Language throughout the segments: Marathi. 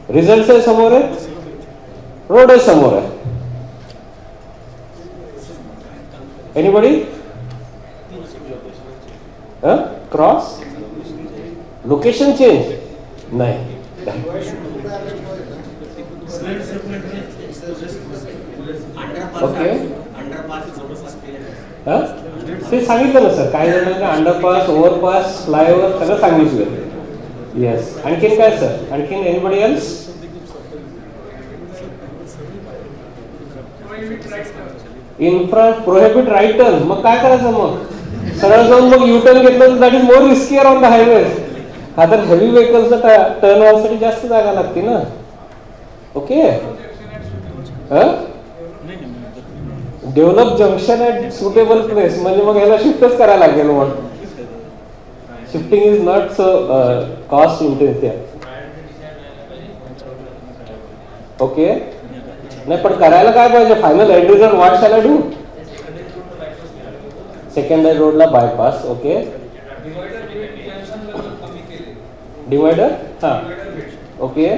रिझल्ट आहे समोर आहे, रोड आहे समोर आहे. एनीबडी? क्रॉस लोकेशन चेंज नाही. ओके, ते सांगितलं ना सर, काय झालं का अंडरपास, ओव्हरपास, फ्लायओव्हर सगळं सांगितलं. येस, आणखीन काय सर? आणखीन anybody else? Infra prohibit right turn. मग काय करायचं? मग सरळ जाऊन मग यू टर्न घेतलं तर that is more riskier on the highway. हा तर हेवी व्हेकल्सचा टर्न व्हायसाठी जास्त जागा लागते ना. Okay, develop junction at suitable place म्हणजे मग ह्याला शिफ्टच करायला लागेल. मग shifting is not so cost intensive. Okay, नाही पण करायला काय पाहिजे? Final end result what shall I do? Secondary रोडला बायपास. Okay, divider. हा, ओके.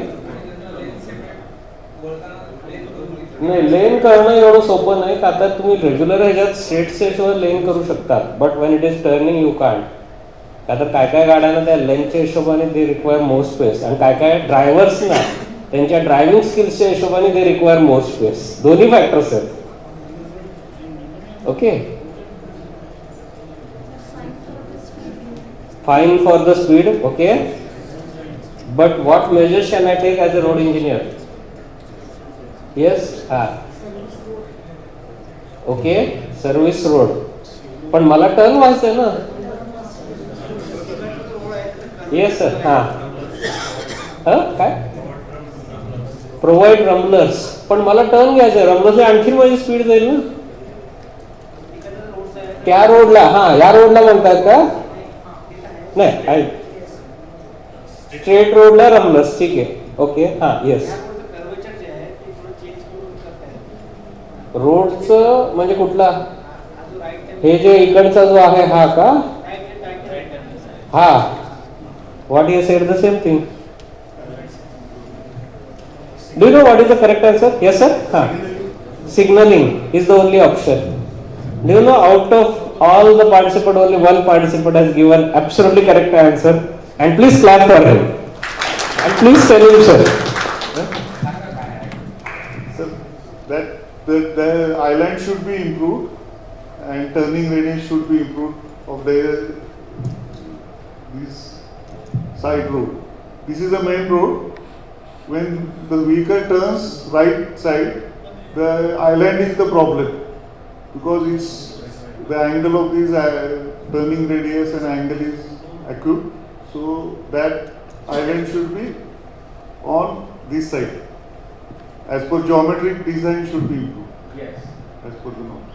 नाही, लेन करणं एवढं सोपं नाही. आता तुम्ही रेग्युलर ह्याच्यात स्ट्रेटवर लेन करू शकता, but Wien it is turning you can't. का तर काय काय गाड्यांना त्या लेनच्या हिशोबाने दे रिक्वायर मोर स्पेस, आणि काय काय ड्रायव्हर्सना त्यांच्या ड्रायव्हिंग स्किल्सच्या हिशोबाने दे रिक्वायर मोर स्पेस. दोन्ही फॅक्टर्स आहेत. Okay, fine for the speed. Okay, but what measures shall I take as a road engineer? Yes, हा, ओके, सर्व्हिस रोड. पण मला टर्न व्हायचंय ना. Yes sir. हा, काय? Provide rumblers. पण मला टर्न घ्यायचंय. रम्बलर्स आणखीन माझी स्पीड जाईल ना त्या रोडला. हा, या रोडला म्हणतात का? नाही, स्ट्रेट रोडला रम्बलर्स. ठीक आहे. ओके, हा, येस. रोडचं म्हणजे कुठला? हे जे इकडचा जो आहे हा का? हा, what you said the same thing. Do you know what is the correct answer? Yes sir. हा, signalling is the only option. Do you know out of all the participants only one participant has given absolutely correct answer, and please clap for him and please tell him sir. So that the island should be improved and turning radius should be improved of this side road. This is the main road. When the vehicle turns right side, the island is the problem because it's the angle of this turning radius and angle is acute, so that island should be on this side. As per geometric design should be improved. Yes. As per the norms.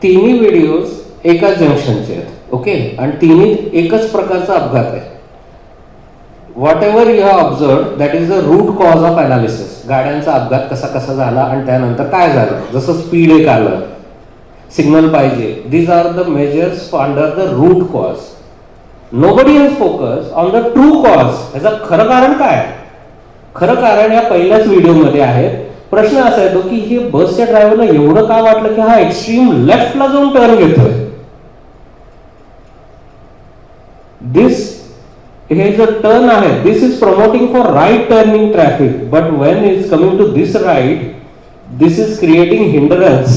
तिन्ही व्हिडिओज एकाच जंक्शनचे आहेत. ओके, आणि तिन्ही एकच प्रकारचा अपघात आहे. Whatever you have observed that is the root cause of analysis. गाड्यांचा अपघात कसा कसा झाला आणि त्यानंतर काय झालं. जसं स्पीड एक आलं, सिग्नल पाहिजे. These are the measures under the root cause. Nobody has focus on the true cause. ह्याचं खरं कारण काय? खरं कारण या पहिल्याच व्हिडिओमध्ये आहे. प्रश्न असा येतो की हे बसच्या ड्रायव्हरला एवढं का वाटलं की हा एक्स्ट्रीम लेफ्टला जाऊन टर्न घेतोय. दिस हे जो टर्न आहे, this is promoting for right turning traffic, but when is coming to this right, this is creating hindrance.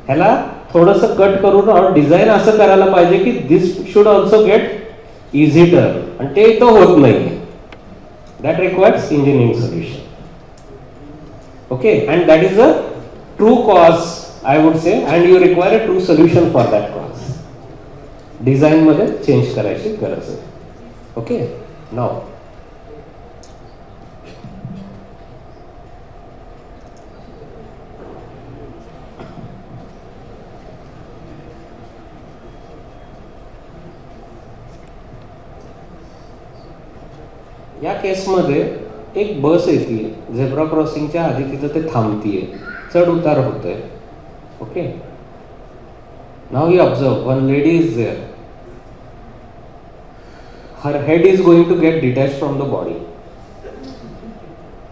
ह्याला थोडस कट करून डिझाईन असं करायला पाहिजे की this should also get easy turn, आणि ते इथं होत नाही. That requires engineering solution. Okay, and that is a true cause I would say, and you require a true solution for that cause. Design मध्ये चेंज करायची गरज आहे. ओके, नाव या केसमध्ये एक बस येते, झेब्रा क्रॉसिंगच्या आधी तिथं ते थांबतीये, चढ उतार होतोय. Okay, now you observe one lady is there. her head is going to get detached from the body.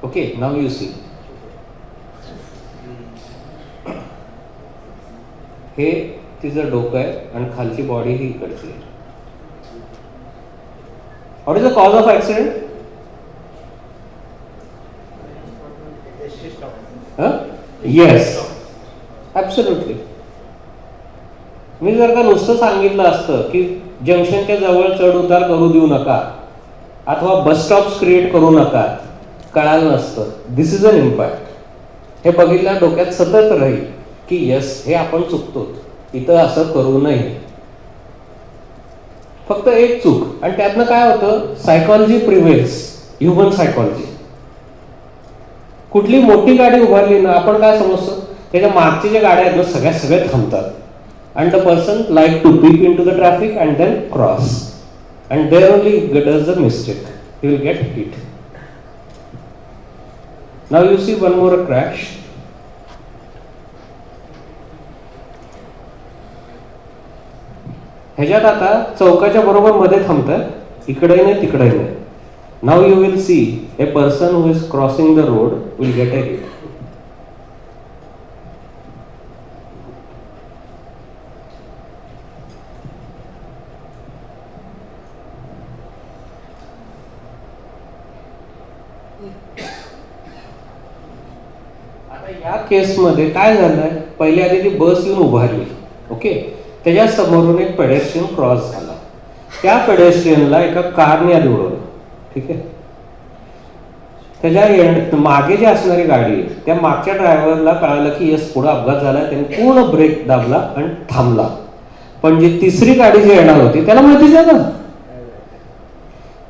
Okay, now you see. हे तिचं डोकं आहे आणि खालची बॉडी ही इकडची आहे. What is the cause of accident? Huh? Yes, absolutely. मी जर का नुसतं सांगितलं असतं की जंक्शनच्या जवळ चढ उतार करू देऊ नका अथवा बस स्टॉप्स क्रिएट करू नका, कळालं नसतं. दिस इज अन इम्पॅक्ट. हे बघितल्या डोक्यात सतत राहील की यस, हे आपण चुकतो, इथं असं करू नये. फक्त एक चूक आणि त्यातनं काय होतं, सायकॉलॉजी प्रिव्हेल्स, ह्युमन सायकॉलॉजी. कुठली मोठी गाडी उभारली ना, आपण काय समजतो, त्याच्या मागचे जे गाड्या आहेत ना सगळे थांबतात. And the person like to peep into the traffic and then cross, and there only does the mistake, he will get hit. Now you see one more crash. ह्याच्यात आता चौकाच्या बरोबर मध्ये थांबतात, इकडे नाही तिकडे नाही. Now you will see a person who is crossing the road will get a hit. आता या केसमध्ये काय झालंय, पहिले आधी ती बस येऊन उभारली, ओके, त्याच्या समोरून एक पेडेस्ट्रियन क्रॉस झाला. त्या पेडेस्ट्रियनला एका कारने आधी उडवलं, ठीक आहे. त्याच्या मागे जी असणारी गाडी आहे त्या मागच्या ड्रायव्हरला कळालं की यस पुढे अपघात झाला, त्याने पूर्ण ब्रेक दाबला आणि थांबला. पण जी तिसरी गाडी जी येणार होती त्याला माहिती झालं,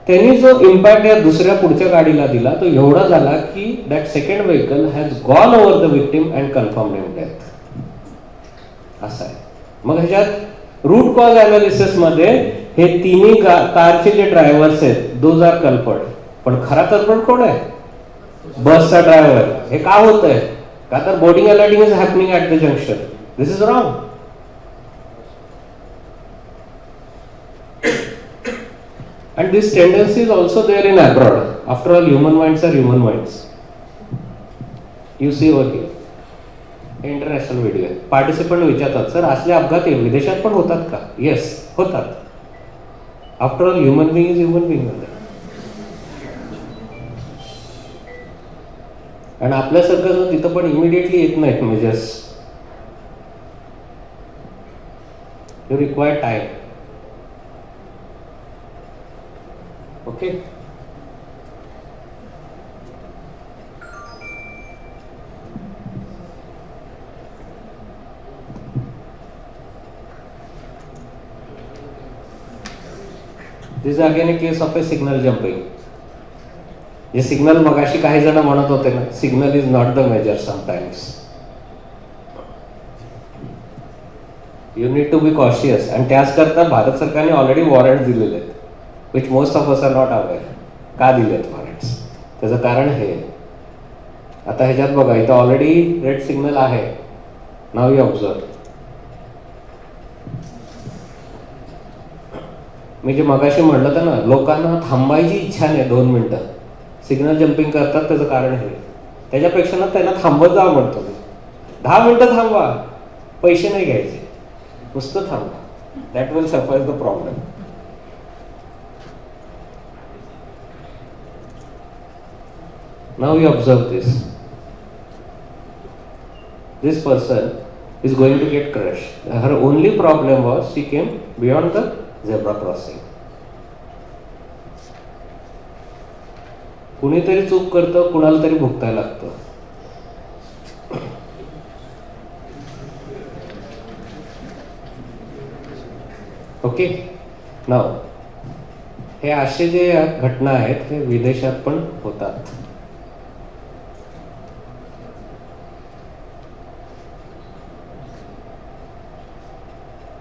त्यांनी जो इम्पॅक्ट या दुसऱ्या पुढच्या गाडीला दिला तो एवढा झाला की that second vehicle has gone over the victim and confirmed him death. असं आहे. मग ह्याच्यात रूट कॉज अनालिसिस मध्ये हे तिन्ही कारचे जे ड्रायव्हर्स आहेत दोज आर कल्पर्ट. पण खरा कल्पर्ट कोण आहे, बसचा ड्रायव्हर. हे का होत आहे, का तर boarding alerting is happening at the junction. This is wrong. And this tendency is also there in abroad. After all, human minds are human minds. You see over here. International video. Participant विचारतात, सर असले अपघात विदेशात पण होतात का? येस, होतात. After all human being is human being. आणि आपल्यासारखं तिथं पण इमिडिएटली येत नाहीत measures. You require time. Okay. This is again a case of a signal jumping. हे सिग्नल मगाशी काही जण म्हणत होते ना, signal is not the major sometimes. You need to be cautious. आणि त्याच करता भारत सरकारने ऑलरेडी वॉरंट दिलेले आहेत, which most of us are not aware. का दिलेत वॉरंट्स? त्याचं कारण हे. आता ह्याच्यात बघा, इथं ऑलरेडी रेड सिग्नल आहे. नाव यू ऑब्झर्व. मी जे मगाशी म्हणलं होतं ना, लोकांना थांबायची इच्छा नाही 2 मिनिटं, सिग्नल जम्पिंग करतात. त्याचं कारण हे. त्याच्यापेक्षा ना त्यांना थांबत जावं म्हणतो मी. 10 मिनिटं थांबवा, पैसे नाही घ्यायचे, नुसतं थांबवा. That will suffice the problem. Now you observe this. This person is going to get crushed. Her only problem was she came beyond the zebra crossing. कुणीतरी चूक करतं, कुणाला तरी भुगतायला लागतं. ओके. नाव हे असे जे घटना आहेत हे विदेशात पण होतात.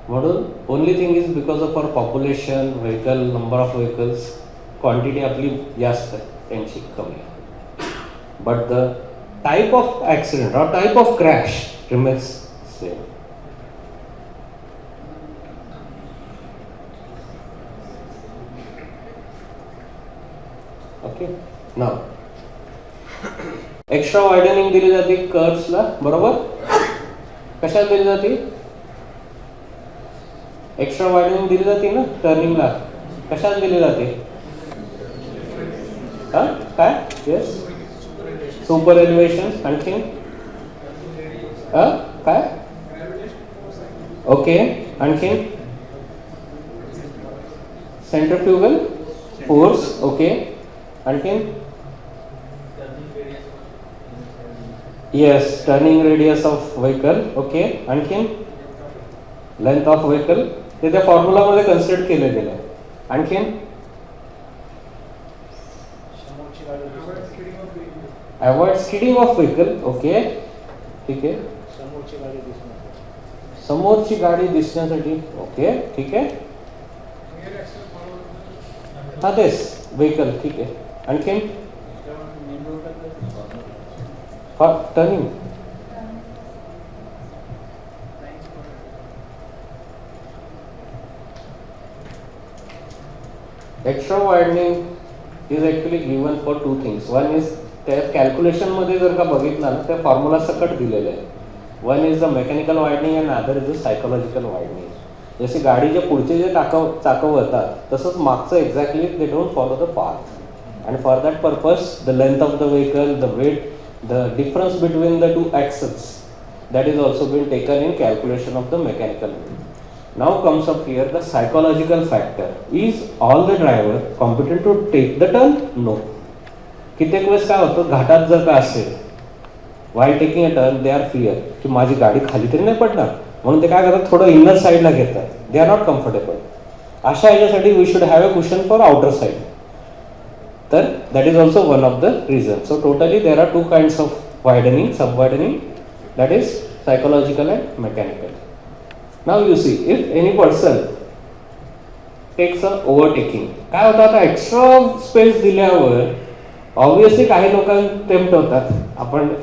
म्हणून only thing is because of our population, vehicle, number of vehicles, quantity आपली जास्त आहे, त्यांची कमी आहे. But the type of accident or type of crash remains same. Okay now extra widening दिली जाते कर्व्सला, बरोबर? कशाला दिली जाते? एक्स्ट्रा वायडनिंग दिली जाते ना टर्निंगला, कशाला दिली जाते? हा काय? Yes, super elevation. आणखी काय? ओके, आणखी सेंट्रिफ्युगल फोर्स. ओके, आणखी yes, turning radius of vehicle. Okay, आणखी लेंथ ऑफ व्हेकल. ते त्या फॉर्म्युलामध्ये कन्सिडर केलं गेलं. आणखी avoid skidding of vehicle. Okay, ठीक आहे. समोरची गाडी दिसण्यासाठी. ओके, ठीक आहे. हा तेच व्हेकल, ठीक आहे. आणखी turning. Extra widening is actually given for two things. One is त्या कॅल्क्युलेशन मध्ये जर का बघितलं ना त्या फॉर्म्युला सकट दिलेले आहे. One is the mechanical widening and other is the psychological widening. जसे गाडीचे पुढचे जे चाकं होतात तसंच मागचं exactly they don't follow the path and for that purpose the length of the vehicle, the weight, the difference between the two axles, that is also been taken in calculation of the mechanical wheel. Now comes up here the psychological factor. Is all the driver competent to take the turn? No. कित्येक वेळेस काय होतं, घाटात जर का असेल while taking a turn they are fear की माझी गाडी खाली तरी नाही पडणार, म्हणून ते काय करतात, थोडं इनर साईडला घेतात. They are not comfortable. अशा ह्याच्यासाठी we should have a cushion for outer side. तर that is also one of the reasons. So totally there are two kinds of widening, sub-widening, that is psychological and mechanical. Now you see, if any person takes a overtaking, काय होतं आता एक्स्ट्रा स्पेस दिल्यावर ऑब्विसली काही लोकांना टेम्प्ट होतात आपण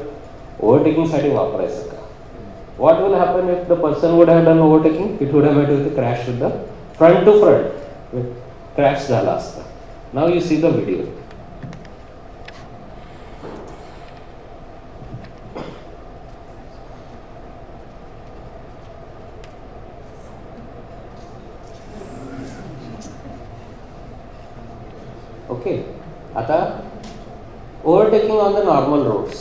ओव्हरटेकिंग साठी वापरायचं का. What will happen if the person would have done overtaking? It would have had with the crash with the front to front. Crash झाला असता. Now you see the video. Okay. आता overtaking on the normal roads.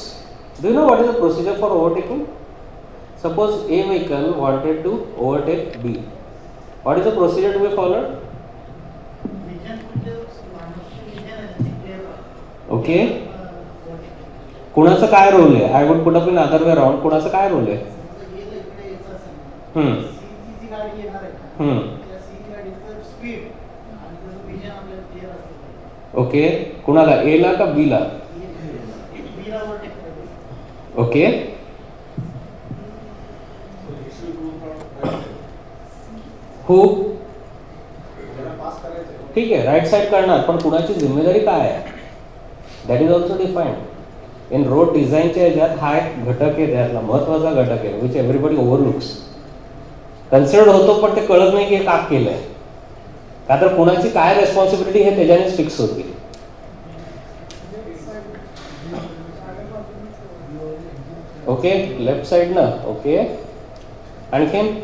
Do you know what is the procedure for overtaking? Suppose A vehicle wanted to overtake B. What is the procedure to be followed? Okay, कुणाचं काय रोल आहे? I would put up in other way around. कुणाचं काय रोल आहे? ओके, कुणाला, ए ला का बी ला? ओके, हो ठीक आहे, राईट साईड करणार, पण कुणाची जिम्मेदारी काय आहे? That is also defined in road डिझाईनच्या ह्याच्यात. हा एक घटक आहे, त्यातला महत्वाचा घटक आहे विच एव्हरीबडी ओव्हरलुक्स. कन्सिडर्ड होतो पण ते कळत नाही की हे का केलंय, का तर कुणाची काय रेस्पॉन्सिबिलिटी हे त्याच्यानेच फिक्स होती. ओके, लेफ्ट साइड ना. ओके, आणखीन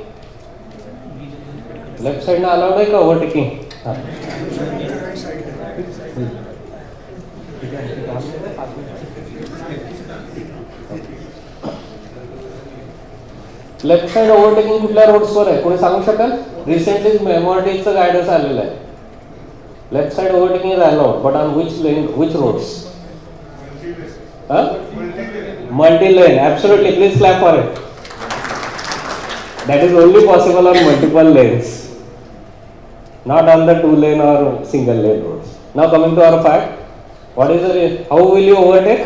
लेफ्ट साइड ना अलाउड आहे का ओव्हरटेकिंग? लेफ्ट साइड ओव्हरटेकिंग कुठल्या रोड्सवर आहे कोणी सांगू शकाल? रिसेंटली मेमोरिटीचं गायडन्स आलेलं आहे. Left side overtaking is allowed but on which lane, which roads? Multi lane. Absolutely, please clap for it. That is only possible on multiple lanes, not on the 2-lane or single lane roads. Now coming to our fact, what is the, how will you overtake?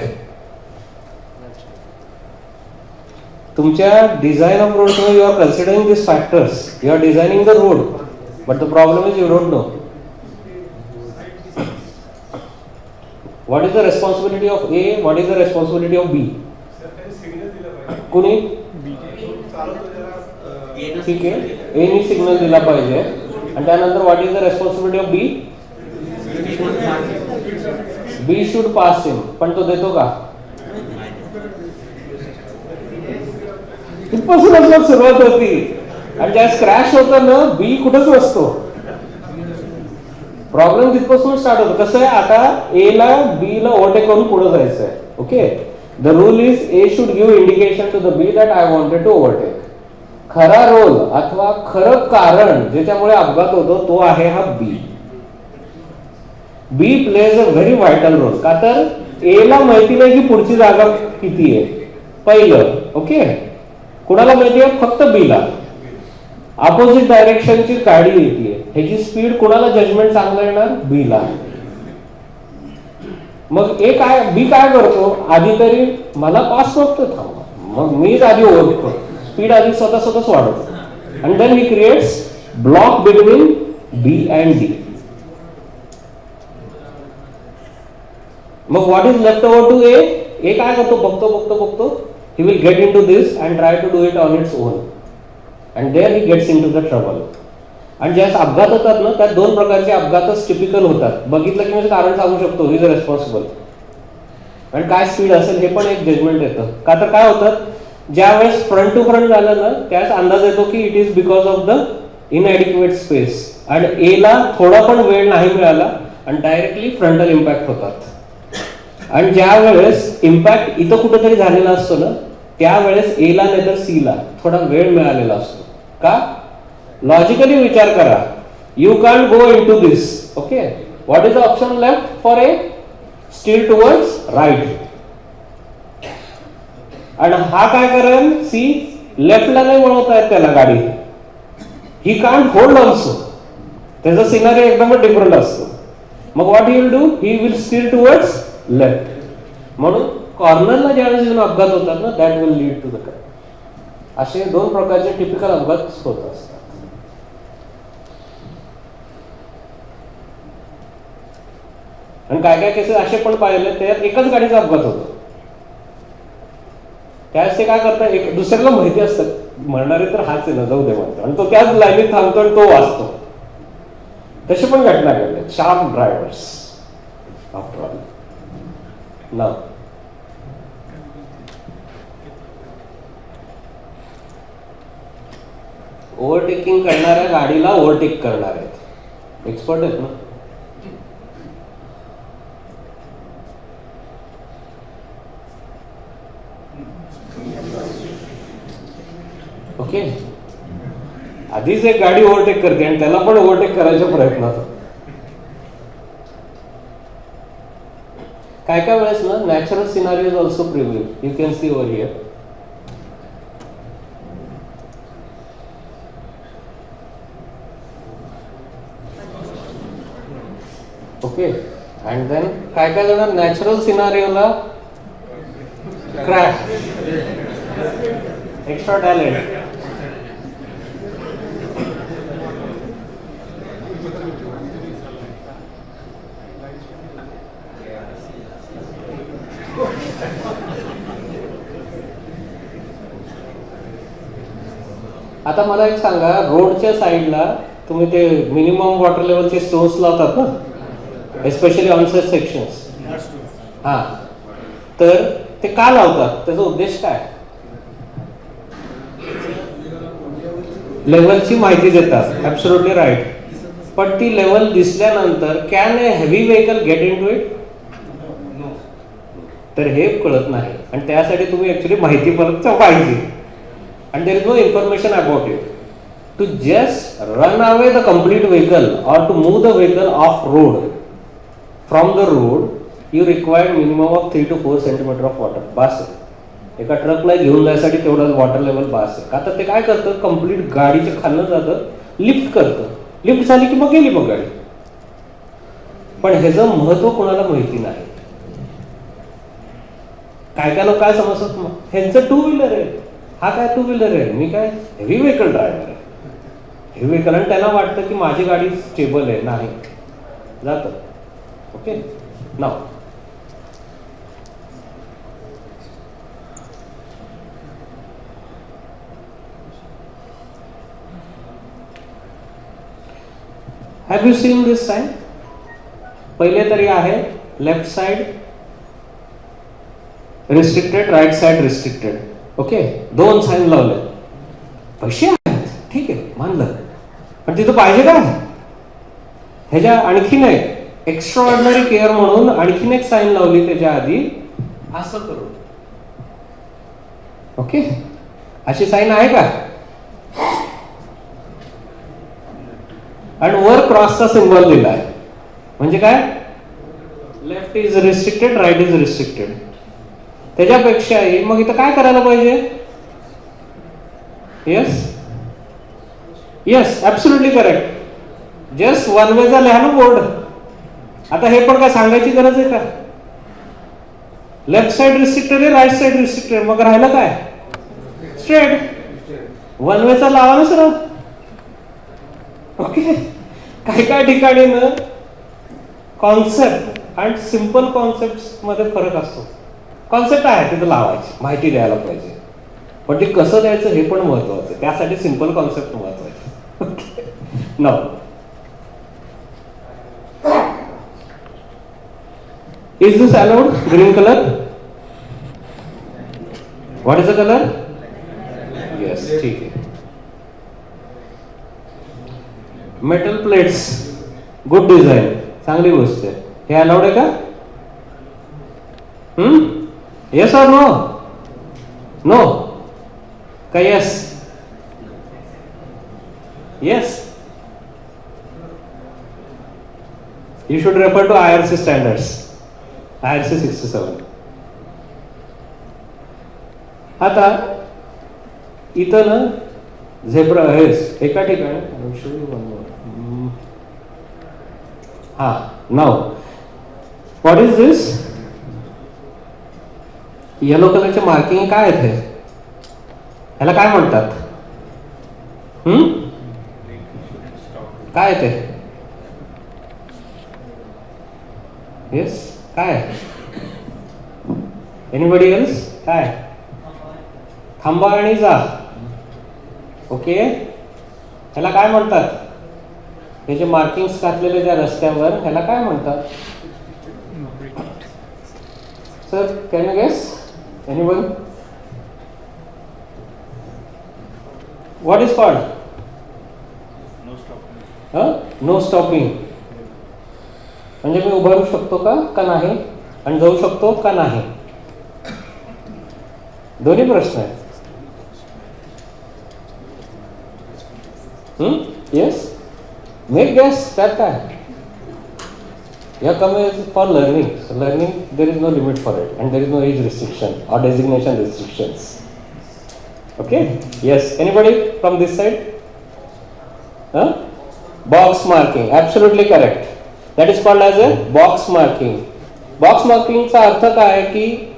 तुमच्या design of road you are considering these factors. You are designing the road, but the problem is you don't know. What is the responsibility of A? What is the responsibility of B? कुणी? ठीक आहे, A नी सिग्नल दिला पाहिजे आणि त्यानंतर what is the responsibility of B? B should pass him, पण तो देतो का? तिथपासूनच सुरुवात होती आणि ज्या क्रॅश होतं ना, बी कुठंच नसतो. प्रॉब्लेम तिथपासून स्टार्ट होतो. कसं आहे, आता ए ला बी ला ओव्हरटेक करून पुढे जायचं आहे. Okay, the rule is A should give indication to the B that I wanted to overtake. खरा रोल अथवा खरं कारण ज्याच्यामुळे अपघात होतो तो आहे हा B. B plays a very vital role. का तर ए ला माहिती नाही की पुढची जागा किती आहे पहिलं. ओके, कुणाला माहिती आहे? फक्त बी ला. अपोजिट डायरेक्शनची गाडी येते, ह्याची स्पीड कुणाला जजमेंट चांगलं येणार? बी ला. मग ए काय, बी काय करतो, आधी तरी मला पास होतं थांबा, मग मीच आधी ओळखतो, स्पीड आधी स्वतःच वाढवतो, आणि then he creates block between B and D. मग what is left over to A? A काय करतो? बघतो, he will get into this and try to do it on its own, and there he gets into the trouble. आणि ज्यावेळेस अपघात होतात ना, त्यात दोन प्रकारचे अपघातच टिपिकल होतात. बघितलं की म्हणजे कारण सांगू शकतो, ही इज रेस्पॉन्सिबल, आणि काय स्पीड असेल हे पण एक जजमेंट येतं. का तर काय होतं, ज्या वेळेस फ्रंट टू फ्रंट झालं ना, त्यावेळेस अंदाज येतो की it is because of the इनएडिक्वेट space, आणि ए ला थोडा पण वेळ नाही मिळाला आणि डायरेक्टली फ्रंटल इम्पॅक्ट होतात. आणि ज्या वेळेस इम्पॅक्ट इथं कुठेतरी झालेला असतो ना, त्यावेळेस ए ला नाही तर सी ला थोडा वेळ मिळालेला असतो. का? लॉजिकली विचार करा, you can go into this. Okay, what is the option left for A? Steer towards right. आणि हा काय करेल? सी लेफ्टला नाही वळवता येत त्याला गाडी, ही कांट होल्ड ऑल्सो. त्याचा सिनारी एकदमच डिफरंट असतो. मग what he will do? He will steer towards left. म्हणून कॉर्नरला ज्यावेळेस जेव्हा अपघात होतात ना, that will lead to the crash. असे दोन प्रकारचे टिपिकल अपघात होत असतात. आणि काय काय केसेस असे पण पाहिले, त्यात एकच गाडीचा अपघात होतो. त्यावेळेस ते काय करतात, एक दुसऱ्याला माहिती असतं, म्हणणारे तर हाच आहे ना, जाऊ दे म्हणतो, आणि तो त्याच लाईनीत थांबतो आणि तो वाचतो. तशी पण घटना घडल्या. Sharp drivers after all. ना ओव्हरटेकिंग करणाऱ्या गाडीला ओव्हरटेक करणार आहेत, एक्सपर्ट आहेत ना. ओके, आधीच एक गाडी ओव्हरटेक करते आणि त्याला पण ओव्हरटेक करायच्या प्रयत्नात. काय काय वेळेस ना natural scenarios also prevail. You can see over here. Okay, and then काय काय जण नॅचरल सिनारियोला क्रॅश. Extra talent. आता मला एक सांगा, रोडच्या साईडला तुम्ही ते मिनिमम वॉटर लेवलचे स्टोन्स लावतात ना, एस्पेशली ऑनसेट सेक्शन्स. हा, तर ते का लावतात? त्याचा उद्देश काय? लेवलची माहिती देतात. Absolutely right. पण ती लेवल दिसल्यानंतर can a heavy vehicle get into it? तर हे कळत नाही, आणि त्यासाठी तुम्ही ऍक्च्युली माहिती परत पाहिजे. And there is no information about it. To just run away the complete vehicle or to move the vehicle off road from the road, you require minimum of 3 to 4 centimeter of water. बास आहे. एका ट्रकला घेऊन जायसाठी तेवढं वॉटर लेवल बास आहे. आता ते काय करतं, कम्प्लीट गाडीच्या खालनं जातं, लिफ्ट करतं. लिफ्ट झाली की मग गेली मग गाडी. पण ह्याचं महत्व कोणाला माहिती नाही. काय काय लोक काय समजतात, मग ह्यांचं टू व्हीलर आहे, हा काय टू व्हीलर आहे, मी काय हेवी व्हेकल ड्रायव्हर आहे, हेवी व्हेकल, आणि त्यांना वाटतं की माझी गाडी स्टेबल आहे. नाही जातं. Okay, now have you seen this sign? पहिले तरी आहे left side restricted, right side restricted. Okay, 2 sign लावले, पैसे आहेत, ठीक आहे, मानलं. पण तिथं पाहिजे काय? ह्याच्या आणखीन एक एक्स्ट्रा ऑर्डिनरी केअर म्हणून आणखीन एक साईन लावली त्याच्या आधी, असं करू. ओके, अशी साईन आहे का? आणि वर क्रॉसचा सिम्बॉल दिला आहे. म्हणजे काय? Left is restricted, right is restricted. त्याच्यापेक्षाही मग इथं काय करायला पाहिजे? Yes yes, absolutely correct. Just one वेचा लिहा ना बोर्ड. आता हे पण काय सांगायची गरज आहे का? लेफ्ट साइड रिस्ट्रिक्टेड आहे, राईट साइड रिस्ट्रिक्टेड, मग राहिलं काय? स्ट्रेट. वन वेचा लावा ना सर. ओके, काही काही ठिकाणी ना कॉन्सेप्ट आणि सिंपल कॉन्सेप्ट मध्ये फरक असतो. कॉन्सेप्ट आहे तिथं लावायची, माहिती द्यायला पाहिजे, पण ते कसं द्यायचं हे पण महत्वाचं. त्यासाठी सिंपल कॉन्सेप्ट महत्वाचे. Okay, now is this allowed? Green color? What is the color? Yes, ठीक आहे. मेटल प्लेट्स, गुड डिझाईन, चांगली गोष्ट आहे. हे अलाउड आहे का? येस और नो? नो का yes? Yes. You should refer to IRC standards. IRC 67. आता इथं ना झेब्रा हेस एका ठिकाणी, हा, नाव व्हॉट इज दिस? येलो कलरचे मार्किंग काय आहे? ह्याला काय म्हणतात? काय ते? येस, काय? Anybody else? काय? थांबा आणि जा. ओके, ह्याला काय म्हणतात? हे जे मार्किंग्स घातलेले त्या रस्त्यावर, ह्याला काय म्हणतात? Sir, can you guess? Anyone? What is called? No stopping. म्हणजे मी उभा राहू शकतो का नाही, आणि जाऊ शकतो का नाही? दोन्ही प्रश्न आहेत. Yes, make guess. त्यात काय? या कमी for learning. Learning there is no limit for it, and there is no age restriction or designation restrictions. Okay, yes. Anybody from this side? Box marking, absolutely correct. That is called as a box marking. Box मार्किंगचा अर्थ काय आहे की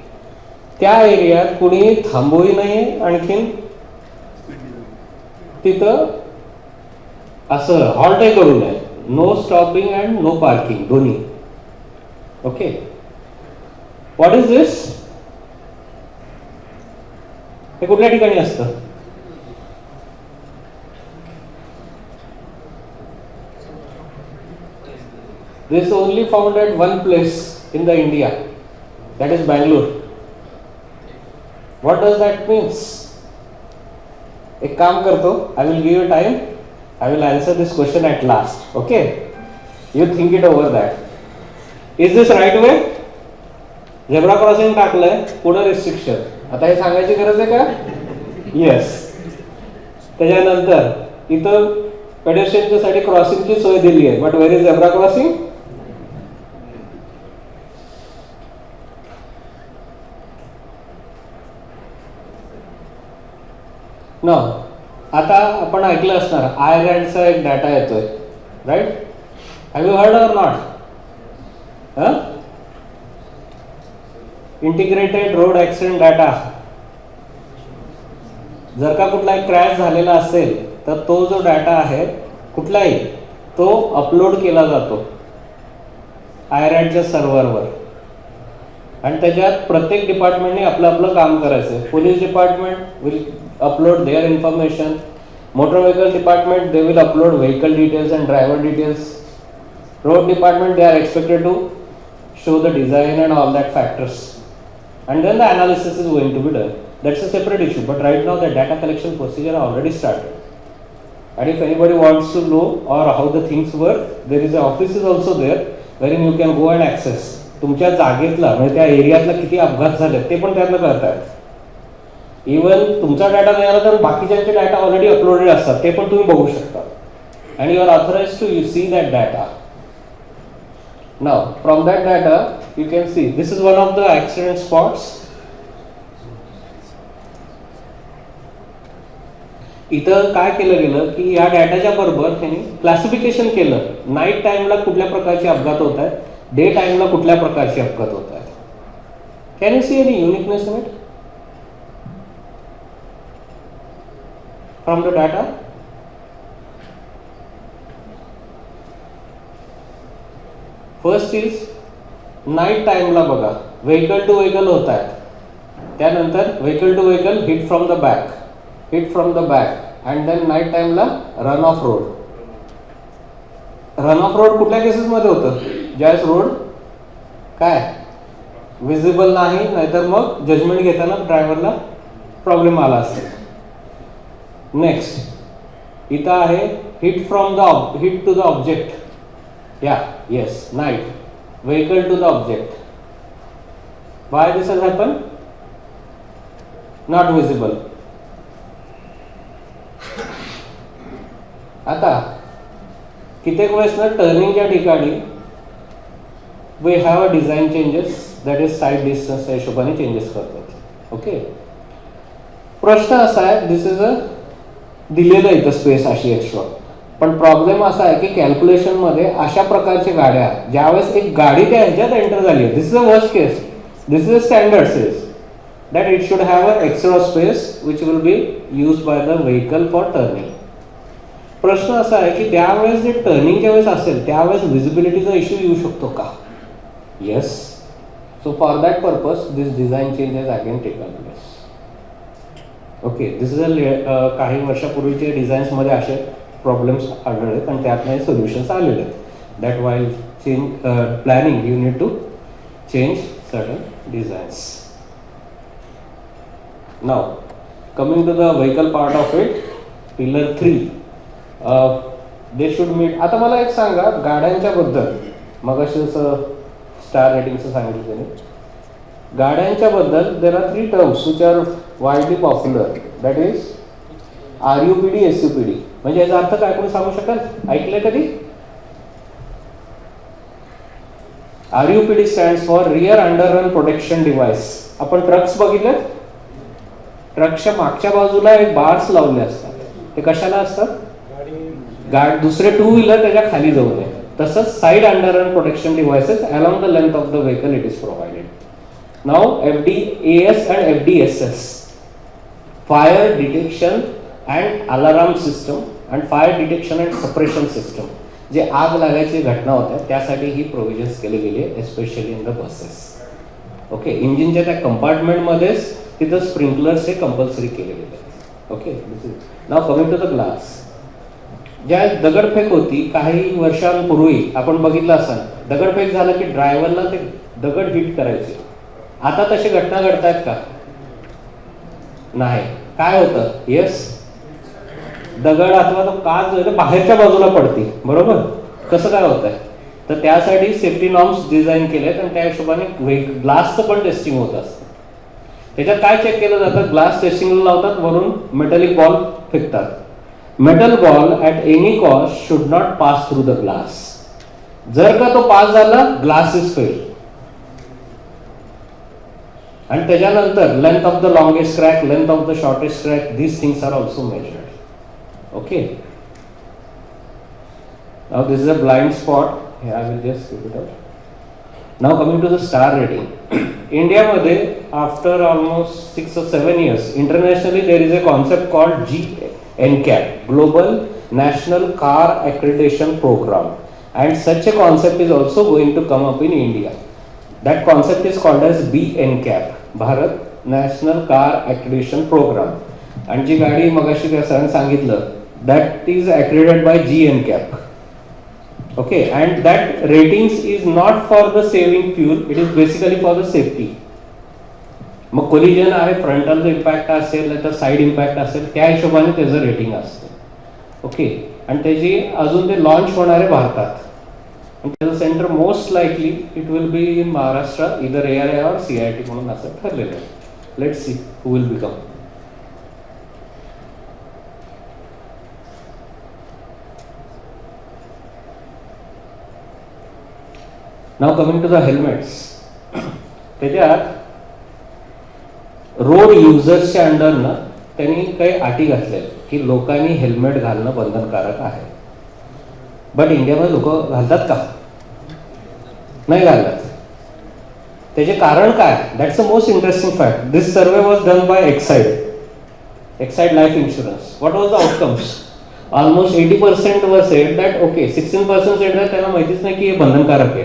त्या एरियात कुणी थांबूही नाही, आणखीन तिथं असं हॉल्टही करू नये. No stopping and no parking दोन्ही. Okay, what is this? हे कुठल्या ठिकाणी असतं? This is only found at one place in the India, that is Bangalore. What does that means? एक काम करतो, I will give you time. I will answer this question at last. Okay? You think it over that. Is this right way? Zebra crossing टाकलंय, पुढे restriction. आता हे सांगायची गरज आहे का? Yes. त्याच्यानंतर इथं पेडेस्ट्रियनच्या साठी क्रॉसिंगची सोय दिली आहे, but where is zebra crossing? No. आता आपण ऐकलं असणार आयरलँडचा एक डाटा येतोय, right? Have you heard or not? Integrated road accident data. जर का कुठला एक क्रॅश झालेला असेल तर तो जो डाटा आहे कुठलाही, तो अपलोड केला जातो आयरॅडच्या सर्व्हरवर, आणि त्याच्यात प्रत्येक डिपार्टमेंटने आपलं आपलं काम करायचं. Police department will upload their information, motor vehicle department they will upload vehicle details and driver details, Road department, they are expected to show the design and all that factors. And then the analysis is going to be done. That's a separate issue. But right now the data collection procedure already started. And if anybody wants to know or how the things work, there is a office is also there wherein you can go and access. तुमच्या जागेतला म्हणजे त्या एरियातला किती अपघात झाले ते पण त्यातलं कळतात. इवन तुमचा डाटा नाही आला तर बाकीच्यांचे डाटा ऑलरेडी अपलोडेड असतात ते पण तुम्ही बघू शकता. And you are authorized to see that data. Now, from that data, you can see this is one of the accident spots. इथं काय केलं गेलं की या डाटाच्या बरोबर त्यांनी क्लासिफिकेशन केलं. नाईट टाइमला कुठल्या प्रकारचे अपघात होत आहेत, डे टाइमला कुठल्या प्रकारचे अपघात होत आहेत. Can you see any uniqueness in it from the data? First is night टाइमला बघा व्हेकल टू व्हेकल होत आहेत. त्यानंतर vehicle to vehicle hit from the back and then night टाइमला run off road. Run off road कुठल्या केसेसमध्ये होतं? ज्यावेळेस रोड काय विजिबल नाही, नाहीतर मग जजमेंट घेताना ड्रायव्हरला प्रॉब्लेम आला असेल. नेक्स्ट इथं आहे hit to the object. Yes, night. Vehicle to the object. Why this has happened? Not visible. आता कित्येक वेळेस ना टर्निंगच्या ठिकाणी we have a design changes, that is side distance च्या हिशोबाने चेंजेस करतात. ओके, प्रश्न असा आहे, दिस इज अ दिलेलं इथं स्पेस अशी एक्स्ट्रा. पण प्रॉब्लेम असा आहे की कॅल्क्युलेशन मध्ये अशा प्रकारच्या गाड्या ज्यावेळेस एक गाडी त्या ह्याच्यात एंटर झाली आहे, this is a worst case, this is a standard says that it should have a extra space which will be use by the vehicle for turning. प्रश्न असा आहे की त्यावेळेस जे टर्निंगच्या वेळेस असेल त्यावेळेस विजिबिलिटीचा इश्यू येऊ शकतो का? Yes. So for that purpose this design changes again taken place. Okay, this is अ काही वर्षापूर्वीचे डिझाईन्स मध्ये असे प्रॉब्लेम्स आढळले आणि त्यातनं सोल्युशन्स आलेले आहेत. That while planning you need to change certain designs. Now coming to the vehicle part of it, pillar 3 they should meet. आता मला एक सांगा गाड्यांच्या बद्दल, मग असे स्टार रेटिंगचं सांगितलं त्याने. गाड्यांच्या बद्दल there are 3 terms which are widely popular, that is RUPD, SUPD. म्हणजे याचा अर्थ काय कोणी सांगू शकाल? ऐकलंय कधी? RUPD stands for rear underrun protection device. आपण ट्रक्स बघितलेत, ट्रकच्या मागच्या बाजूला एक बार्स लावले असतात. ते कशाला असतात? दुसरे 2 व्हीलर त्याच्या खाली जाऊ नये. तसंच side underrun protection devices along the length of the vehicle it is provided. Now FDAS and FDSS, fire detection and alarm system and fire detection and suppression system, जे आग लागायची घटना होत्या त्यासाठी ही प्रोव्हिजन्स केले गेले, especially in the buses. Okay, इंजिनच्या त्या कंपार्टमेंटमध्येच तिथं स्प्रिंकलर्स हे कंपल्सरी केले गेले. Okay, now coming to the glass. ज्या दगडफेक होती काही वर्षांपूर्वी आपण बघितलं असाल, दगडफेक झालं की ड्रायव्हरला ते दगड हिट करायचे. आता तशी घटना घडतायत का? नाही. काय होतं? येस, दगड अथवा तो काच जो आहे बाहेरच्या बाजूला पडते, बरोबर? कसं काय होत आहे? तर त्यासाठी सेफ्टी नॉर्म्स डिझाईन केलेत आणि त्या हिशोबाने ग्लासचं पण टेस्टिंग होत असतं. त्याच्यात काय चेक केलं जातं? ग्लास टेस्टिंगला लावतात, वरून मेटलिक बॉल फेकतात. Metal ball at any cost should not pass through the glass. जर का तो पास झाला, ग्लास इज फेल. आणि त्याच्यानंतर length of the longest crack, length of the shortest crack, these things are also measured. Okay, now this is a blind spot. I will just keep it out. Now coming to the star rating. India मध्ये after almost 6 or 7 years, internationally there is a concept called GNCAP, Global National Car Accreditation Program, and such a concept is also going to come up in India. That concept is called as BNCAP, Bharat National Car Accreditation Program. आणि जी गाडी मगाशी त्या सरांनी सांगितलं, that is accredited by GNCAP. Okay, and that ratings is not for the saving fuel, it is basically for the safety. मग कोलिजन आहे, फ्रंटल इम्पॅक्ट असेल नाही तर साईड इम्पॅक्ट असेल, त्या हिशोबाने त्याचं रेटिंग असते. ओके, आणि त्याची अजून ते लॉन्च होणार आहे भारतात. त्याचं centre most likely it will be in Maharashtra, इधर ARI और CIT म्हणून असं ठरलेलं आहे. Let's see who will become. Now coming to the helmets. त्याच्यात रोड युजर्सच्या अंडरनं त्यांनी काही अटी घातल्या की लोकांनी हेल्मेट घालणं बंधनकारक आहे. बट इंडियामध्ये लोक घालतात का? नाही घालत. त्याचे कारण काय? That's the most interesting fact. This survey was done by Exide life insurance. What was the outcomes? Almost 80% वर sed that okay, 16% sed that त्यांना माहितीच नाही की हे बंधनकारक आहे.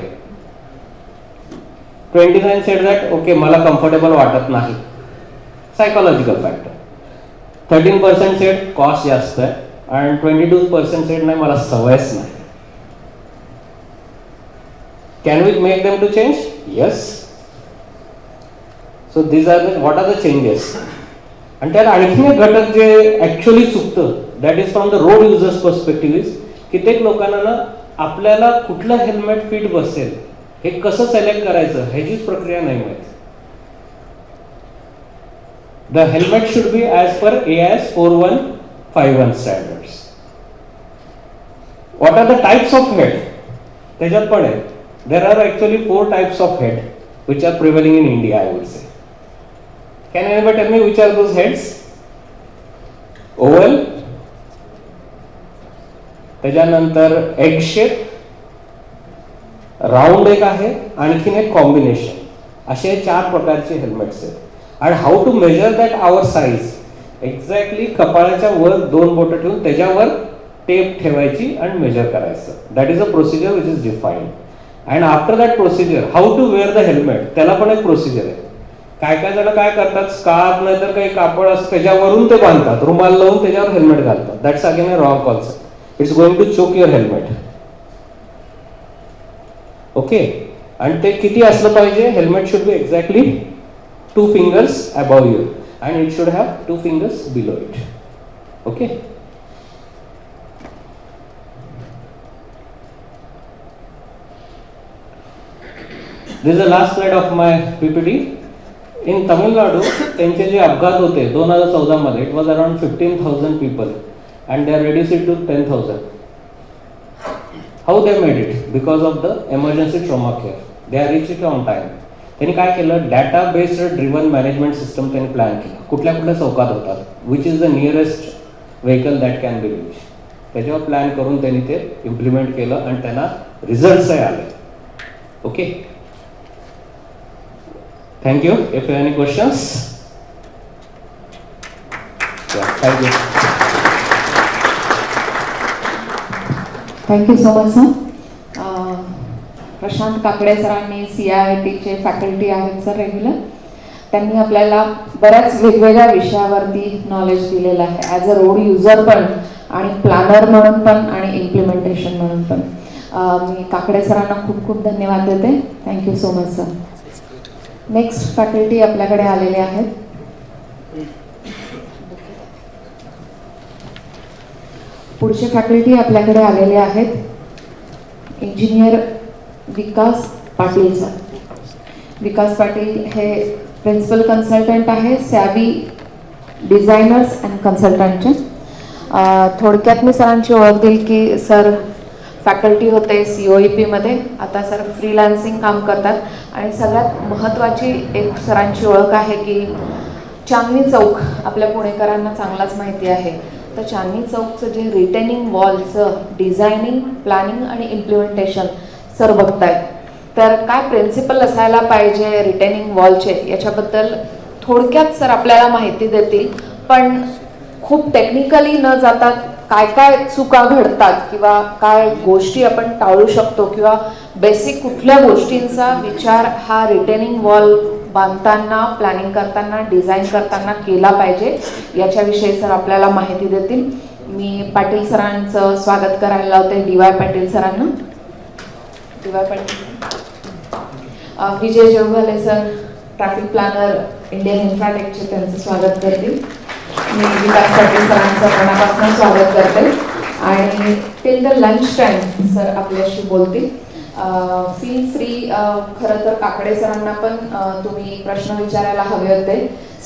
29 सेड दॅट ओके मला कम्फर्टेबल वाटत नाही, सायकोलॉजिकल फॅक्टर. 13% सेड कॉस्ट जास्त आहे, आणि 22% सेड नाही मला सवयच नाही. Can we make them to change? Yes. So these are what are the changes. आणि त्यात आणखीन एक घटक जे ऍक्च्युअली चुकतं, that is from the road users perspective, is कित्येक लोकांना ना आपल्याला कुठलं हेल्मेट फिट बसेल हे कसं सिलेक्ट करायचं ह्याचीच प्रक्रिया नाही माहिती. The helmet should be as per AIS 4151 standards. What are the types of head? त्याच्यात पण आहे. There are actually 4 types of head which are prevailing in India, I would say. Can anybody tell me which are those heads? Oval, त्याच्यानंतर egg shape, राऊंड एक आहे, आणखीन एक कॉम्बिनेशन. असे 4 प्रकारचे हेल्मेट्स आहेत. आणि how to measure that our size? Exactly कपाळाच्या वर 2 बोटं ठेवून त्याच्यावर टेप ठेवायची आणि मेजर करायचं. That is a procedure which is defined. And after that procedure how to wear the helmet, त्याला पण एक प्रोसिजर आहे. काय काय जण काय करतात, स्कार्फ नाही तर काही कापड असतं त्याच्यावरून ते बांधतात, रुमाल लावून त्याच्यावर हेल्मेट घालतात. That's again a wrong concept. It's going to choke your helmet. Okay, आणि ते किती असलं पाहिजे? Helmet should be exactly 2 fingers above you and it should have 2 fingers below it. Okay. This is the last slide of my PPT. In Tamil Nadu, त्यांचे जे अपघात होते 2014 मध्ये, it was around 15,000 people and they are reduced it to 10,000. How they made it? Because of the emergency trauma care. They are reached it on time. त्यांनी काय केलं? Data based driven management system त्यांनी प्लॅन केलं. कुठल्या कुठल्या चौकात होतात, which is the nearest vehicle that can be reach, त्याच्यावर प्लॅन करून त्यांनी ते इम्प्लिमेंट केलं आणि त्यांना रिझल्ट्सही आले. Okay, thank you. If you any questions? Thank you. Thank you so much sir. Prashant Kakade सरांनी CITचे फॅकल्टी आहेत सर रेग्युलर. त्यांनी आपल्याला बऱ्याच वेगवेगळ्या विषयावरती नॉलेज दिलेलं आहे, ॲज अ रोड युजर पण आणि प्लॅनर म्हणून पण आणि इम्प्लिमेंटेशन म्हणून पण. मी काकडे सरांना खूप खूप धन्यवाद देते. Thank you so much sir. Next faculty आपल्याकडे आलेले आहेत. पुढचे फॅकल्टी आपल्याकडे आलेले आहेत इंजिनियर विकास पाटील सर. विकास पाटील हे प्रिन्सिपल कन्सल्टंट आहे सॅवी डिझायनर्स अँड कन्सल्टंटचे. थोडक्यात मी सरांची ओळख देईल की सर फॅकल्टी होते COEPमध्ये, आता सर फ्रीलान्सिंग काम करतात. आणि सगळ्यात महत्त्वाची एक सरांची ओळख आहे की चांदणी चौक आपल्या पुणेकरांना चांगलाच माहिती आहे. तर चांदणी चौकचं जे रिटेनिंग वॉलचं डिझायनिंग, प्लॅनिंग आणि इम्प्लिमेंटेशन सर बघतायत. तर काय प्रिन्सिपल असायला पाहिजे रिटेनिंग वॉलचे याच्याबद्दल थोडक्यात सर आपल्याला माहिती देतील. पण खूप टेक्निकली न जाता काय काय चुका घडतात किंवा काय गोष्टी आपण टाळू शकतो किंवा बेसिक कुठल्या गोष्टींचा विचार हा रिटेनिंग वॉल बांधताना, प्लॅनिंग करताना, डिझाईन करताना केला पाहिजे याच्याविषयी सर आपल्याला माहिती देतील. मी पाटील सरांचं स्वागत करायला लावते, DY पाटील सरांना. Diva Patil, Vijay Jogle sir, traffic planner Indian इन्फ्राटेकचे, त्यांचं स्वागत करतील. मी विकास पाटील सरांचं मनापासून स्वागत करते आणि till the lunch time sir आपल्याशी बोलतील. Feel free. खरं तर काकडे सरांना पण तुम्ही प्रश्न विचारायला हवे होते.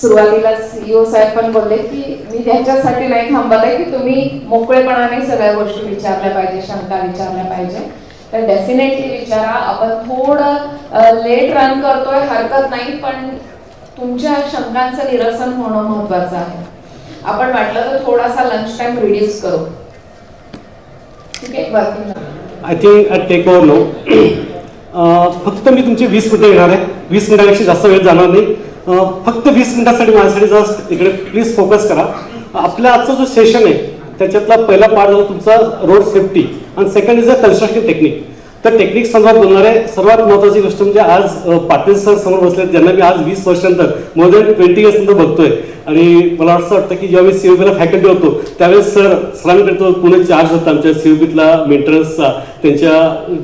सुरुवातीला CEO साहेब पण बोलले की मी त्याच्यासाठी नाही थांबत आहे की तुम्ही मोकळेपणाने सगळ्या गोष्टी विचारल्या पाहिजे, शंका विचारल्या पाहिजे. तर डेफिनेटली विचारा. आपण थोडं लेट रन करतोय, हरकत नाही, पण तुमच्या शंकांचं निरसन होणं महत्वाचं आहे. आपण वाटलं तर थोडासा लंच टाइम रिड्यूस करू. ठीक आहे, working. I think I take over no. फक्त मी तुमचे 20 मिनिटं घेणार आहे. 20 मिनिटापेक्षा जास्त वेळ जाणार नाही. फक्त 20 मिनिटासाठी माझ्यासाठी जस्ट इकडे प्लीज फोकस करा. आपल्या आजचा जो सेशन आहे त्याच्यातला पहिला पार्ट झाला तुमचा रोड सेफ्टी आणि second is a construction technique. तर टेक्निक संदर्भात बोलणार आहे. सर्वात महत्त्वाची गोष्ट म्हणजे आज पाटील सर समोर बसले, ज्यांना मी आज 20 वर्षानंतर मोर दॅन 20 इयर्स नंतर बघतोय. आणि मला असं वाटतं की जेव्हा मी COBला फॅकल्टी होतो त्यावेळेस सरांकडे तो पुणे चार्ज होता आमच्या COBतला मेंटेनन्सचा, त्यांच्या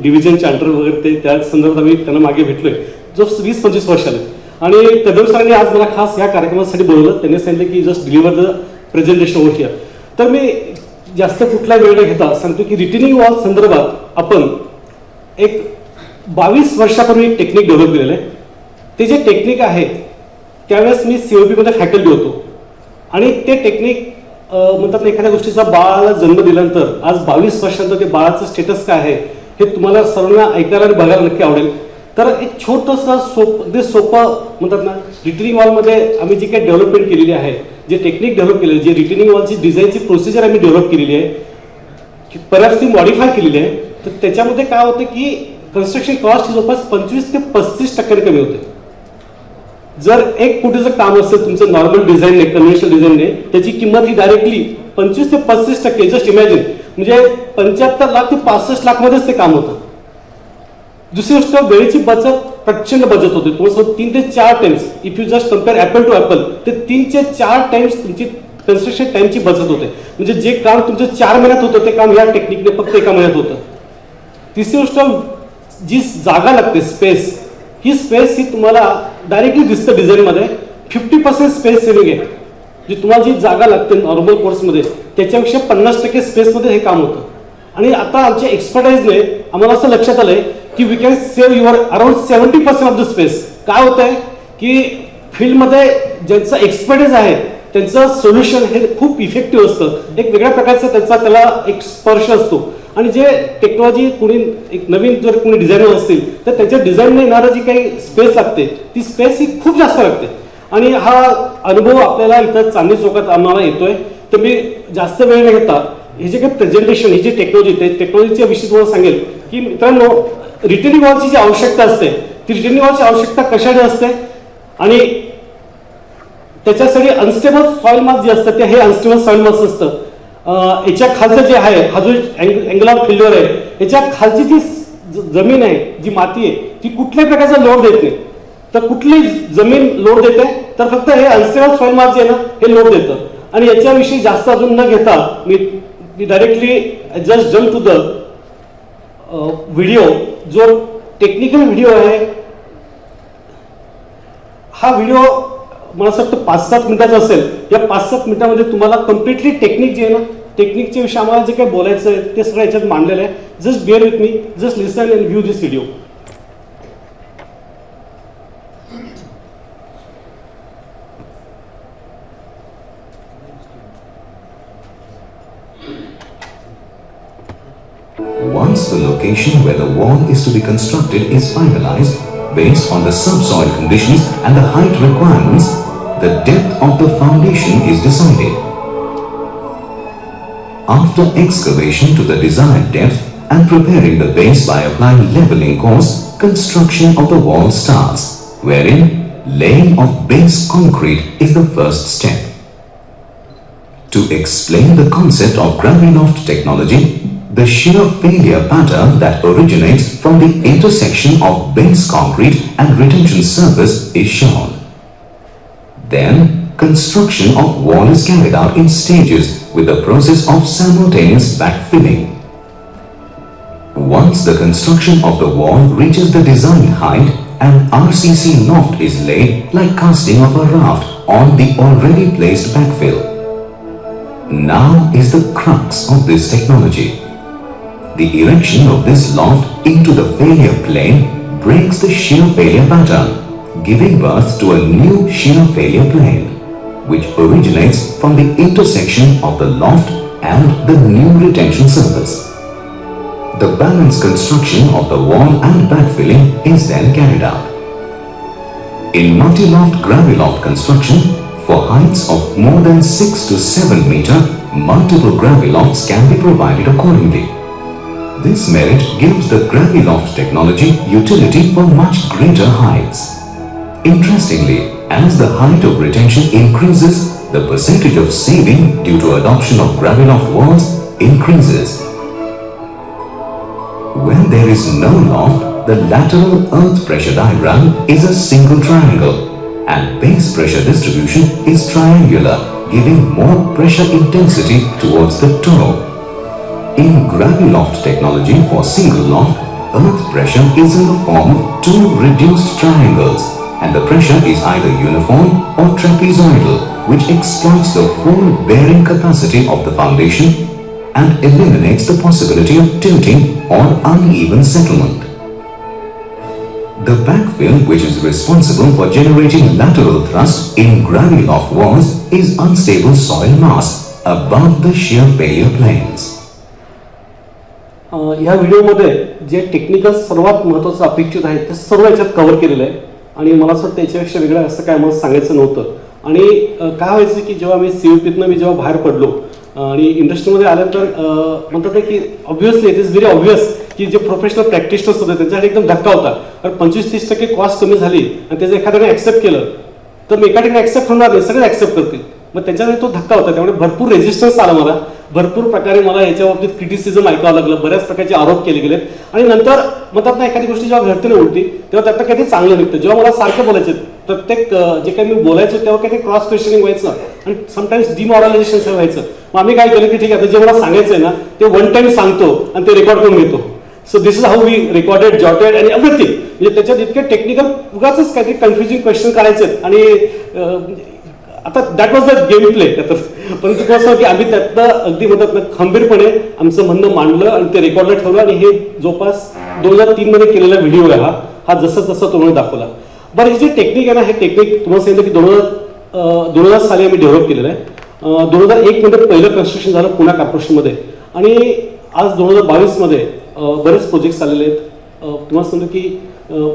डिव्हिजनच्या अंडर वगैरे ते त्या संदर्भात आम्ही त्यांना मागे भेटलोय जो 20-25 वर्ष आले. आणि कदम सरांनी आज मला खास या कार्यक्रमासाठी बोलवलं. त्यांनी सांगितलं की just deliver the presentation over here. तर मी जास्त कुठला वेळ न घेता सांगतो की रिटर्निंग वॉल संदर्भात आपण एक 22 वर्षापूर्वी टेक्निक डेव्हलप केलेलं आहे. ते जे टेक्निक आहे त्यावेळेस मी COBमध्ये फॅकल्टी होतो आणि ते टेक्निक म्हणतात एखाद्या गोष्टीचा बाळाला जन्म दिल्यानंतर आज 22 वर्षानंतर ते बाळाचं स्टेटस काय आहे हे तुम्हाला सर्वांना ऐकायला आणि बघायला नक्की आवडेल. तर एक छोटंसं सोपं म्हणतात ना, रिटर्निंग वॉलमध्ये आम्ही जी काही डेव्हलपमेंट केलेली आहे, जे टेक्निक डेव्हलप केलेली, जे रिटर्निंग वॉलची डिझाईनची प्रोसिजर आम्ही डेव्हलप केलेली आहे, परत ती मॉडिफाय केलेली आहे. तर त्याच्यामध्ये काय होतं की कन्स्ट्रक्शन कॉस्ट जवळपास 25 ते 35% कमी होते. जर 1 कोटीचं काम असेल तुमचं नॉर्मल डिझाईनने, कन्व्हेन्शनल डिझाईनने, त्याची किंमत ही डायरेक्टली 25 ते 35%. जस्ट इमॅजिन, म्हणजे 75 लाख ते 65 लाखमध्येच ते काम होतं. दुसरी गोष्ट, वेळेची बचत, प्रचंड बचत होते. तुम्हाला 3 ते 4 times, if you just compare apple to apple, ते 3 ते 4 टाइम्स तुमची कन्स्ट्रक्शन टाइमची बचत होते. म्हणजे जे काम तुमचं 4 महिन्यात होतं ते काम या टेक्निकने फक्त 1 महिन्यात होतं. तिसरी गोष्ट, जी जागा लागते, स्पेस, ही स्पेस ही तुम्हाला डायरेक्टली दिसतं डिझाईनमध्ये. 50% स्पेस सेव्हिंग आहे. जी तुम्हाला जी जागा लागते नॉर्मल कोर्समध्ये त्याच्यापेक्षा 50% स्पेसमध्ये हे काम होतं. आणि आता आमच्या एक्सपर्टाईजने आम्हाला असं लक्षात आलंय की we can save your around 70% of the space. काय होत आहे की फील्डमध्ये ज्यांचं एक्सपर्टाईज आहे त्यांचं सोल्युशन हे खूप इफेक्टिव्ह असतं. एक वेगळ्या प्रकारचा त्याला एक स्पर्श असतो. आणि जे टेक्नॉलॉजी कुणी एक नवीन जर कोणी डिझायनर असतील तर त्याच्या डिझाईनने येणारं जी काही स्पेस लागते ती स्पेस ही खूप जास्त लागते. आणि हा अनुभव आपल्याला इथं चांदणी चौकात आम्हाला येतोय. तर मी जास्त वेळ न घेता हे जे काही प्रेझेंटेशन, ही जी टेक्नॉलॉजी, ते टेक्नॉलॉजीच्या विषयी तुम्हाला सांगेल की मित्रांनो, रिटर्निंग वॉलची जी आवश्यकता असते ती रिटर्निंग वॉलची आवश्यकता कशाने असते आणि त्याच्यासाठी अनस्टेबल सॉइल मास जे असतं ते हे अनस्टेबल सॉइल मास असतं. याच्या खालचं जे आहे, हा जो अँगल ऑफ फेल्युअर आहे, याच्या खालची जी जमीन आहे, जी माती आहे, ती कुठल्याही प्रकारचा लोड देत नाही. तर कुठली जमीन लोड देते तर फक्त हे अनस्टेबल सॉइल मास जे आहे ना हे लोड देतं. आणि याच्याविषयी जास्त अजून न घेता मी directly just jump to the video. जो टेक्निकल व्हिडिओ आहे, हा व्हिडिओ मला असं वाटतं 5-7 मिनिटाचा असेल. या 5-7 मिनिटामध्ये तुम्हाला कम्प्लिटली टेक्निक जे आहे ना, टेक्निकच्या विषयी आम्हाला जे काही बोलायचं आहे ते सगळं याच्यात मांडलेलं आहे. Just bear with me, just listen and view this video. Once the location where the wall is to be constructed is finalized, based on the subsoil conditions and the height requirements, the depth of the foundation is decided. After excavation to the desired depth and preparing the base by applying leveling course, construction of the wall starts, wherein laying of base concrete is the first step. To explain the concept of Graviloft technology, the shear failure pattern that originates from the intersection of base concrete and retention surface is shown. Then, construction of wall is carried out in stages with the process of simultaneous backfilling. Once Once the construction of the wall reaches the designed height, an RCC loft is laid like casting of a raft on the already placed backfill. Now is the crux of this technology. The erection of this loft into the failure plane breaks the shear failure pattern, giving birth to a new shear failure plane, which originates from the intersection of the loft and the new retention surface. The balanced construction of the wall and backfilling is then carried out. In multi-loft graviloft construction, for heights of more than 6 to 7 meter, multiple gravilofts can be provided accordingly. This merit gives the graviloft technology utility for much greater heights. Interestingly, as the height of retention increases, the percentage of saving due to adoption of graviloft walls increases. When there is no loft, the lateral earth pressure diagram is a single triangle and base pressure distribution is triangular, giving more pressure intensity towards the toe. In graviloft technology for single loft, earth pressure is in the form of two reduced triangles and the pressure is either uniform or trapezoidal, which exploits the full bearing capacity of the foundation and eliminates the possibility of tilting or uneven settlement. The backfill, which is responsible for generating lateral thrust in graviloft walls, is unstable soil mass above the shear failure planes. ह्या व्हिडिओमध्ये जे टेक्निकल सर्वात महत्त्वाचं अपेक्षित आहे ते सर्व याच्यात कव्हर केलेलं आहे आणि मला असं वाटतं याच्यापेक्षा वेगळं असं काय मला सांगायचं नव्हतं आणि काय व्हायचं की जेव्हा मी CUPतनं मी जेव्हा बाहेर पडलो आणि इंडस्ट्रीमध्ये आल्यानंतर म्हणतात आहे की obviously it is very obvious की जे प्रोफेशनल प्रॅक्टिशनर्स होते त्यांच्यासाठी एकदम धक्का होता कारण 25-30% कॉस्ट कमी झाली आणि त्याचं एखाद्याने ॲक्सेप्ट केलं तर मी एका ठिकाणी ॲक्सेप्ट होणार नाही, सगळे ॲक्सेप्ट करतील. मग त्यांच्यासाठी तो धक्का होता, त्यामुळे भरपूर रेजिस्टन्स आला मला, भरपूर प्रकारे मला याच्या बाबतीत क्रिटिसिझम ऐकावं लागलं, बऱ्याच प्रकारचे आरोप केले गेलेत आणि नंतर म्हणतात ना एखादी गोष्टी जेव्हा घडते ना उलटी तेव्हा त्यातलं काहीतरी चांगलं निघतं. जेव्हा मला सारखं बोलायचे प्रत्येक जे काही मी बोलायचो तेव्हा काही ते क्रॉस क्वेश्चनिंग व्हायचं आणि समटाईम्स डिमॉरलायझेशन व्हायचं. मग आम्ही काय केलं की ठीक आहे आता जे मला सांगायचं आहे ना ते वन टाइम सांगतो आणि ते रेकॉर्ड करून घेतो. So this is how we recorded, jotted आणि एव्हरीथिंग. म्हणजे त्याच्यात इतके टेक्निकल उगाच काहीतरी कन्फ्युजिंग क्वेश्चन करायचे आणि आता that was the game play. पण कसं की आम्ही त्यातलं अगदी म्हणतात ना खंबीरपणे आमचं म्हणणं मांडलं आणि ते रेकॉर्डला ठेवलं आणि हे जवळपास 2003 मध्ये केलेला व्हिडिओ आहे हा जसं तसं तुम्हाला दाखवला. बरं हे जे टेक्निक आहे ना हे टेक्निक तुम्हाला सांगितलं की 2000 साली आम्ही डेव्हलप केलेलं आहे. 2001 मध्ये पहिलं कन्स्ट्रक्शन झालं पुणे कॉर्पोरेशनमध्ये आणि आज 2022 मध्ये बरेच प्रोजेक्ट्स आलेले आहेत. तुम्हाला सांगतो की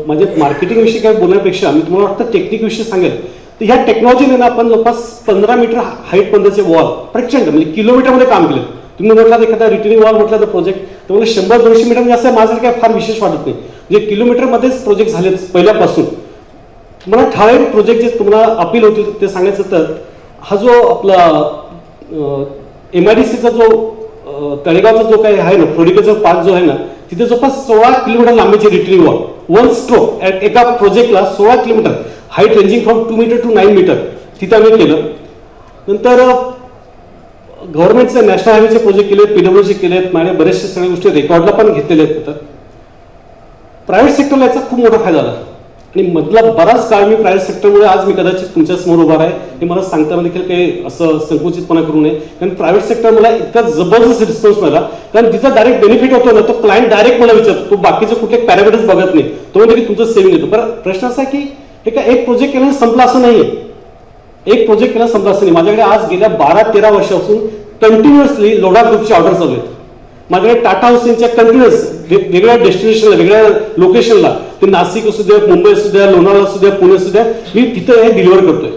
माझ्या मार्केटिंग विषयी काय बोलण्यापेक्षा मी तुम्हाला वाटतं टेक्निक विषयी सांगेल. तर ह्या टेक्नॉलॉजीने ना आपण जवळपास 15 मीटर हाईट पर्यंतचे वॉल प्रचंड म्हणजे किलोमीटरमध्ये काम केलं. तुम्ही म्हटलं एखादा रिटर्निंग वॉल म्हटलं तर प्रोजेक्ट तुम्हाला 100-200 मीटर म्हणजे असं माझं काय फार विशेष वाटत नाही. म्हणजे किलोमीटरमध्येच प्रोजेक्ट झाले पहिल्यापासून. तुम्हाला ठराविक प्रोजेक्ट जे तुम्हाला अपील होतील ते सांगायचं तर हा जो आपला MIDCचा जो तळेगावचा जो काही आहे ना फ्लोरिकल्चर पार्क जो आहे ना तिथे जवळपास 16 किलोमीटर लांबीची रिटर्निंग वॉल वन स्ट्रोक एका प्रोजेक्टला 16 kilometre height ranging from 2 metre to 9 metre तिथे आम्ही केलं. नंतर गव्हर्नमेंटचे नॅशनल हायवेचे प्रोजेक्ट केले, PWC केले, माझ्या बरेचशा सगळ्या गोष्टी रेकॉर्डला पण घेतलेल्या आहेत. प्रायव्हेट सेक्टरला याचा खूप मोठा फायदा झाला आणि मधला बराच काळ मी प्रायव्हेट सेक्टरमुळे आज मी कदाचित तुमच्या समोर उभा आहे हे मला सांगताना देखील काही असं संकुचितपणा करू नये. कारण प्रायव्हेट सेक्टर मला इतका जबरदस्त रिस्पॉन्स मिळाला कारण तिचा डायरेक्ट बेनिफिट होतो ना तो क्लायंट डायरेक्ट मला विचारतो, तो बाकीचे कुठले पॅरामीटर्स बघत नाही, तो म्हणजे की तुमचं सेव्हिंग येतो. बरं प्रश्न असा आहे की हे काय एक प्रोजेक्ट केल्याने संपला असं नाहीये, एक प्रोजेक्ट केला संपला असं नाही. माझ्याकडे आज गेल्या 12-13 वर्षापासून कंटिन्युअसली लोढा ग्रुपची ऑर्डर चालू आहेत. माझ्याकडे टाटा हाऊसिंगच्या कंटिन्युअस वेगवेगळ्या डेस्टिनेशनला वेगळ्या लोकेशनला ते नाशिक असू द्या, मुंबई असू द्या, लोणावळा असू द्या, पुणे असू द्या मी तिथं हे डिलिव्हर करतोय.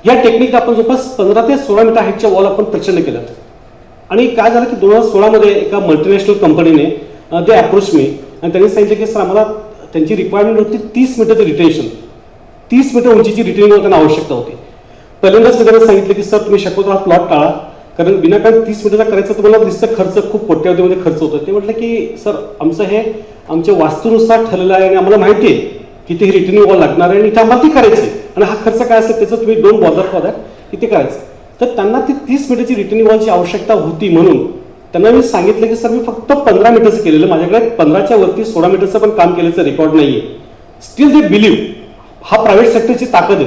या टेक्निक आपण जवळपास 15 ते 16 मीटर हाईटच्या वॉल आपण प्रचंड केल्यात. आणि काय झालं की 2016 मध्ये एका मल्टीनॅशनल कंपनीने ते अप्रोच मी आणि त्यांनी सांगितलं की सर आम्हाला त्यांची रिक्वायरमेंट होती 30 मीटरचं रिटेन्शन, 30 मीटर उंचीची रिटेनिंग त्यांना आवश्यकता होती. पहिल्यांदाच मी त्यांना सांगितलं की सर तुम्ही शक्यतो हा प्लॉट टाळा कारण विनाकारण 30 मीटरचा करायचा तुम्हाला दिसतं खर्च खूप कोट्यावधीमध्ये खर्च होतो. ते म्हटलं की सर आमचं हे आमच्या वास्तूनुसार ठरलेलं आहे आणि आम्हाला माहिती आहे की ते रिटेनिंग वॉल लागणार आहे आणि इथे आम्हाला ती करायची आणि हा खर्च काय असेल त्याचं तुम्ही डोंट बॉदर फॉर दॅट की ते करायचं. तर त्यांना ती 30 मीटरची रिटेनिंग वॉलची आवश्यकता होती म्हणून त्यांना मी सांगितलं की सर मी फक्त 15 मीटरचं केलेलं, माझ्याकडे 15च्या वरती 16 मीटरचं पण काम केल्याचं रेकॉर्ड नाहीये. स्टील दे बिलीव्ह. हा प्रायव्हेट सेक्टरची ताकद आहे.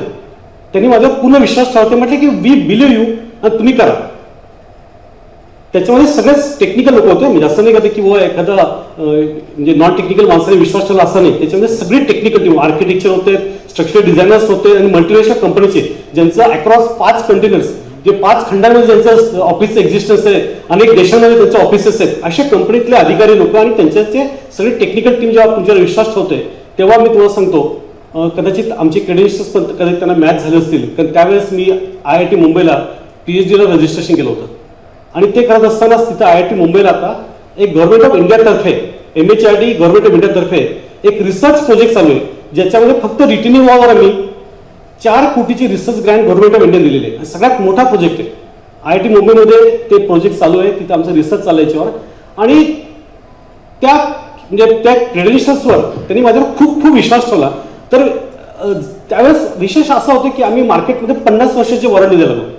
त्यांनी माझ्यावर पूर्ण विश्वास ठेवते, म्हटलं की वी बिलीव्ह यू आणि तुम्ही करा. त्याच्यामध्ये सगळेच टेक्निकल लोक होते. मी जास्त नाही करते की एखादा म्हणजे नॉन टेक्निकल माणसाने विश्वास ठेवला असं नाही. त्याच्यामध्ये सगळी टेक्निकल टीम, आर्किटेक्चर होते, स्ट्रक्चरल डिझायनर्स होते आणि मल्टीनेशनल कंपनीचे ज्यांचं अक्रॉस 5 कंटेनर्स, जे 5 खंडांमध्ये ज्यांचं ऑफिसचं एक्झिस्टन्स आहे, अनेक देशांमध्ये त्यांचे ऑफिसेस आहेत, अशा कंपनीतले अधिकारी लोक आणि त्यांचे सगळे टेक्निकल टीम जेव्हा तुमच्यावर विश्वास ठेवते तेव्हा मी तुम्हाला सांगतो कदाचित आमचे क्रेडेन्शियल्स पण कदाचित त्यांना मॅच झाले असतील. कारण त्यावेळेस मी IIT मुंबईला PhD ला रजिस्ट्रेशन केलं होतं आणि ते करत असतानाच तिथं IIT मुंबईला आता एक गव्हर्नमेंट ऑफ इंडियातर्फे MHRD गव्हर्नमेंट ऑफ इंडियातर्फे एक रिसर्च प्रोजेक्ट चालू आहे, ज्याच्यामध्ये फक्त रिटेनिंग वॉलवर आम्ही 4 कोटीची research Grant government of India दिलेली आहे. सगळ्यात मोठा प्रोजेक्ट आहे. IIT मुंबईमध्ये ते प्रोजेक्ट चालू आहे, तिथं आमचं रिसर्च चालू आहे याच्यावर. आणि त्या क्रेडेन्शियल्सवर त्यांनी माझ्यावर खूप खूप विश्वास ठेवला. तर त्यावेळेस विशेष असं होतं की आम्ही मार्केटमध्ये 50 वर्षाची वॉरंटी द्यायला लागलो.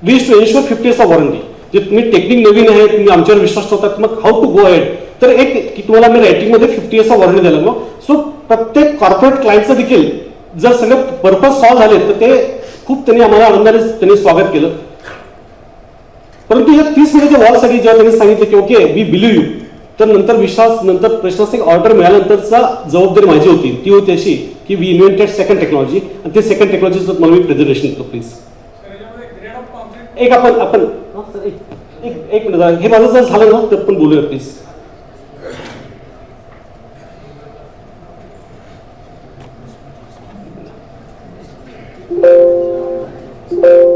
We is to ensure 50 years of warranty. जे तुम्ही टेक्निक नवीन आहे, तुम्ही आमच्यावर विश्वास ठेवतात, मग हाऊ टू गो अहेड. तर एक की तुम्हाला मी रायटिंगमध्ये 50 years ऑफ वॉरंटी द्यायला लागलो. सो प्रत्येक कॉर्पोरेट क्लायंटचं देखील जर सगळे पर्पज सॉल्व्ह झाले तर ते खूप त्यांनी आम्हाला आनंदाने त्यांनी स्वागत केलं. परंतु या 30 मिनिटाच्या वॉलसाठी जेव्हा त्यांनी सांगितलं की ओके वी बिलीव्ह यू, तर नंतर विश्वास, नंतर प्रश्नाचं एक ऑर्डर मिळाल्यानंतरचा जबाबदारी माझी होती. ती होती अशी की वी इन्व्हेंटेड सेकंड टेक्नॉलॉजी आणि ते सेकंड टेक्नॉलॉजीचं मला मी प्रेझेंटेशन करतो प्लीज. एक आपण एक मिनिट, हे माझं जर झालं ना तर पण बोलूया प्लीज.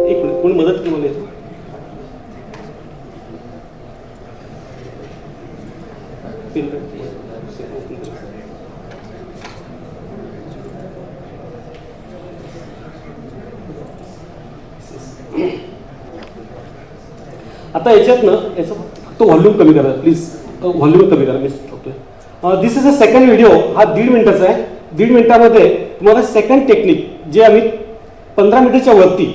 एक मिनिट, कोणी मदत केली मला. आता याच्यात ना याचं फक्त व्हॉल्यूम कमी करा प्लीज, व्हॉल्यूम कमी करा. मी सांगतोय दिस इज अ सेकंड व्हिडिओ. हा 1.5 मिनिटाचा आहे. 1.5 मिनिटामध्ये तुम्हाला सेकंड टेक्निक जे आम्ही 15 मीटरच्या वरती,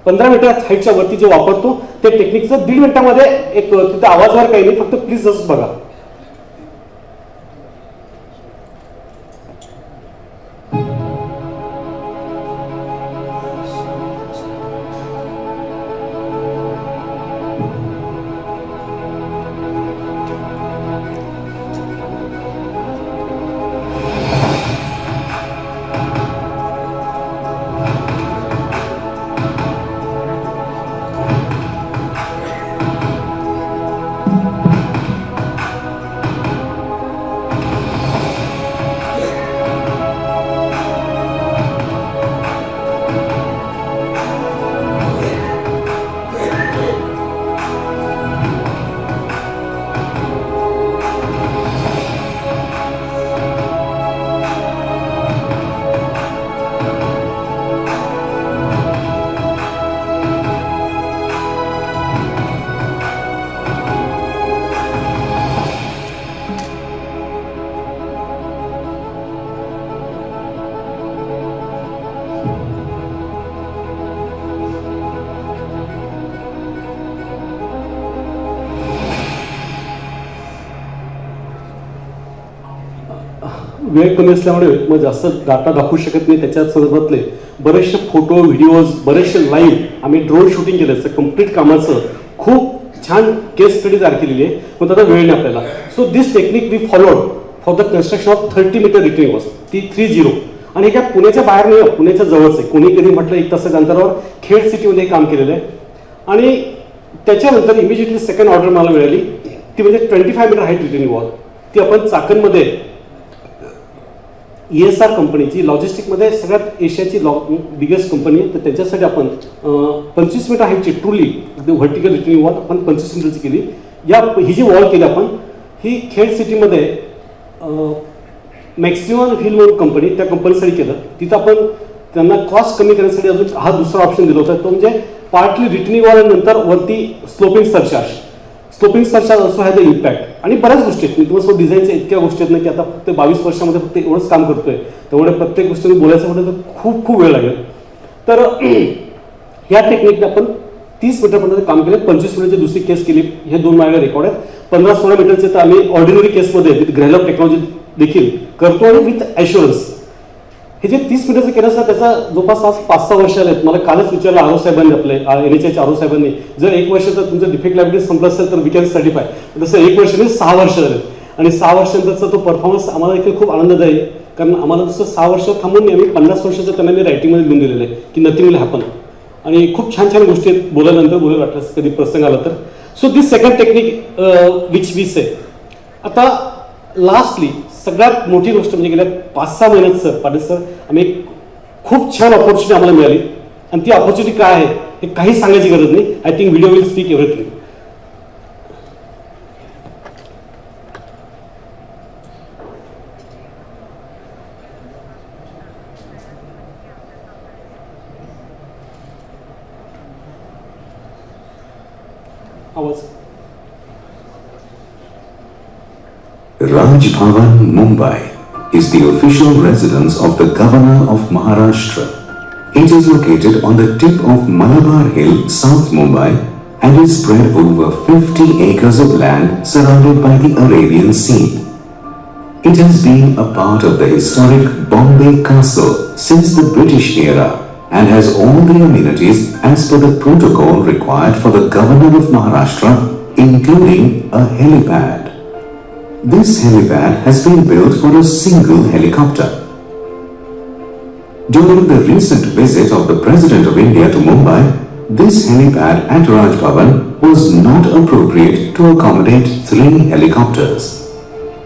15 मीटर हाईटच्या वरती जे वापरतो ते टेक्निकचं 1.5 मिनिटामध्ये एक, तिथे आवाजावर काही नाही, फक्त प्लीज जस्ट बघा. वेळ कमी असल्यामुळे मग जास्त डाटा दाखवू शकत नाही. त्याच्या संदर्भातले बरेचसे फोटो, व्हिडिओज, बरेचसे लाईव्ह आम्ही ड्रोन शूटिंग केलं. कम्प्लीट कामाचं खूप छान केस स्टडी तयार केलेली आहे, पण त्याचा वेळ नाही आपल्याला. So this technique we followed for the construction of 30 metre retaining walls. ती 30. आणि हे काय पुण्याच्या बाहेर नाही, पुण्याच्या जवळच आहे. कोणी कधी म्हटलं 1 तासाच्या अंतरावर खेड सिटीमध्ये काम केलेलं आहे. आणि त्याच्यानंतर इमिजिएटली सेकंड ऑर्डर मला मिळाली, ती म्हणजे 25 मीटर हाईट रिटेनिंग वॉल. ती आपण चाकणमध्ये ESR कंपनीची, लॉजिस्टिकमध्ये सगळ्यात एशियाची बिगेस्ट कंपनी आहे, तर त्याच्यासाठी आपण 25 मीटर हाईटची ट्रूली व्हर्टिकल रिटेनिंग वॉल आपण 25 मीटरची केली. ही जी वॉल केली आपण, ही खेड सिटीमध्ये मॅक्सिमम हिल म्हणून कंपनी, त्या कंपनीसाठी केलं. तिथं आपण त्यांना कॉस्ट कमी करण्यासाठी अजून हा दुसरा ऑप्शन दिला होता, तो म्हणजे पार्टली रिटेनिंग वॉल आणि नंतर वरती sloping surcharge. Sloping surcharge also has the impact. आणि बऱ्याच गोष्टी आहेत. मी तुम्हाला डिझाईनच्या इतक्या गोष्टी आहेत ना की आता फक्त 22 वर्षामध्ये फक्त एवढंच काम करतोय, त्यामुळे प्रत्येक गोष्टी बोलायचं म्हटलं तर खूप वेळ लागेल. तर ह्या टेक्निकने आपण 30 मीटरपर्यंत काम केलं, 25 मीटरची दुसरी केस केली. हे 2 माझ्याकडे रेकॉर्ड आहेत. 15-16 मीटरचे तर आम्ही ऑर्डिनरी केसमध्ये विथ ग्रेलॉक टेक्नॉलॉजी देखील करतो आणि विथ ॲश्युरन्स. हे जे 30 मीटरचं केलं असतं त्याचा जवळपास आज 5-6 वर्ष आले आहेत. मला कालच विचारलं आरो साहेबांनी, आपले NHAच्या आरो साहेबांनी, जर 1 वर्षाचं तुमचं डिफेक्ट लायबिलिटी संपलं असेल तर वी कॅन सर्टिफाय. तसं 1 वर्ष नाही, 6 वर्ष झाले आणि 6 वर्षांनंतरचा तो परफॉर्मन्स आम्हाला देखील खूप आनंददायी आहे. कारण आम्हाला जसं 6 वर्ष थांबून आम्ही 50 वर्षाचं त्यांना मी रायटिंगमध्ये लिहून दिलेलं आहे की नथिंग विल हॅपन. आणि खूप छान छान गोष्टी आहेत, बोलायला वाटलं कधी प्रसंग आला तर. So this second technique which we say. आता लास्टली सगळ्यात मोठी गोष्ट म्हणजे गेल्या 5-6 महिन्यात सर पाटील सर आम्ही एक खूप छान ऑपॉर्च्युनिटी आम्हाला मिळाली. आणि ती ऑपॉर्च्युनिटी काय आहे हे काही सांगायची गरज नाही. I think video will speak everything. आवाज. Raj Bhavan, Mumbai is the official residence of the Governor of Maharashtra. It is located on the tip of Malabar Hill, South Mumbai, and is spread over 50 acres of land surrounded by the Arabian Sea. It has been a part of the historic Bombay Castle since the British era and has all the amenities as per the protocol required for the Governor of Maharashtra, including a helipad. This helipad has been built for a single helicopter. During the recent visit of the President of India to Mumbai, this helipad at Raj Bhavan was not appropriate to accommodate 3 helicopters.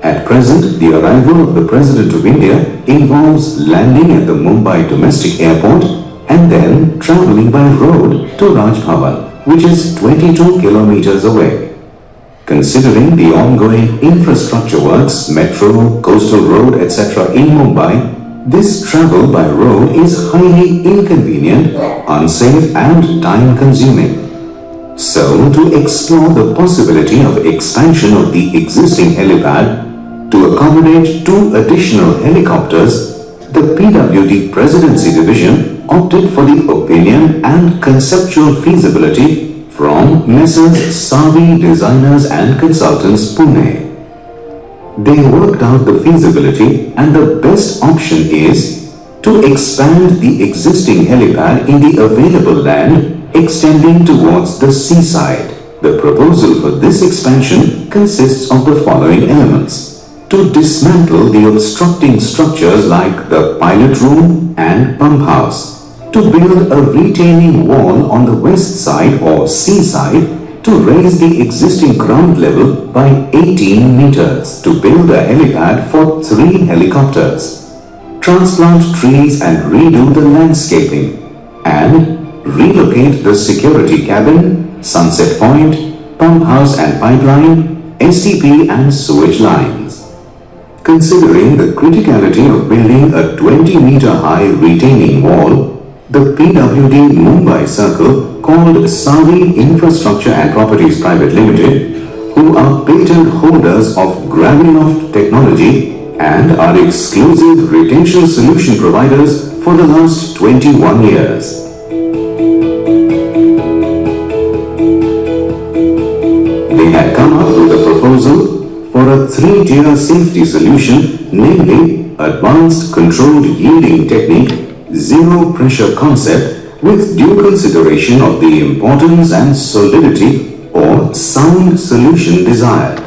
At present, the arrival of the President of India involves landing at the Mumbai domestic airport and then traveling by road to Raj Bhavan, which is 22 kilometers away. Considering the ongoing infrastructure works, metro, coastal road, etc. in Mumbai, this travel by road is highly inconvenient, unsafe and time-consuming. So, to explore the possibility of expansion of the existing helipad to accommodate 2 additional helicopters, the PWD Presidency Division opted for the opinion and conceptual feasibility from Messrs. Savi Designers and Consultants, Pune. They worked out the feasibility and the best option is to expand the existing helipad in the available land extending towards the seaside. The proposal for this expansion consists of the following elements: to dismantle the obstructing structures like the pilot room and pump house, to build a retaining wall on the west side or seaside to raise the existing ground level by 18 meters, to build a helipad for 3 helicopters, transplant trees and redo the landscaping, and relocate the security cabin, sunset point, pump house and pipeline, STP and sewage lines. Considering the criticality of building a 20-meter high retaining wall, the PWD Mumbai Circle, called Savi Infrastructure and Properties Private Limited, who are patent holders of Graviloft technology and are exclusive retention solution providers for the last 21 years. They had come up with a proposal for a 3-tier safety solution, namely Advanced Controlled Yielding Technique, Zero Pressure Concept, with due consideration of the importance and solidity or sound solution desired.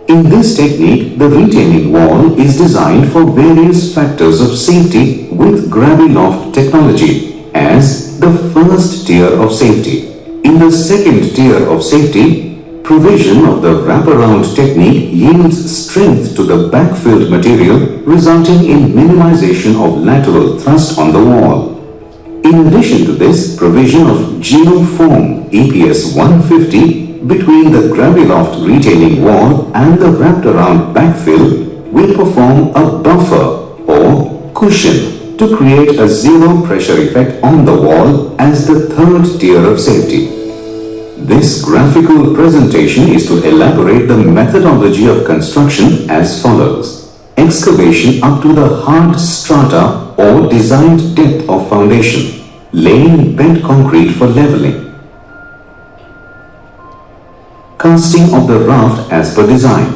In this technique, the retaining wall is designed for various factors of safety with Graviloft technology as the first tier of safety. In the second tier of safety, provision of the wraparound technique yields strength to the backfilled material, resulting in minimization of lateral thrust on the wall. In addition to this, provision of Geofoam EPS 150 between the Graviloft retaining wall and the wrapped around backfill will perform a buffer or cushion to create a zero pressure effect on the wall as the third tier of safety. This graphical presentation is to elaborate the methodology of construction as follows: excavation up to the hard strata or designed depth of foundation, laying bent concrete for leveling, Casting of the raft as per design.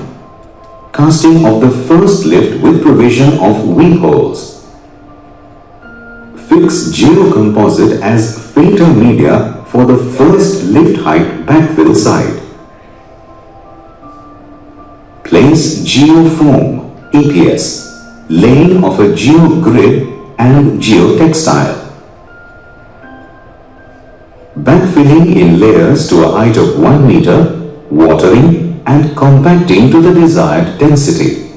Casting of the first lift with provision of weep holes. Fix geocomposite as filter media for the first lift height backfill side. Place geofoam, EPS, laying of a geogrid and geotextile. Backfilling in layers to a height of 1 meter, watering and compacting to the desired density.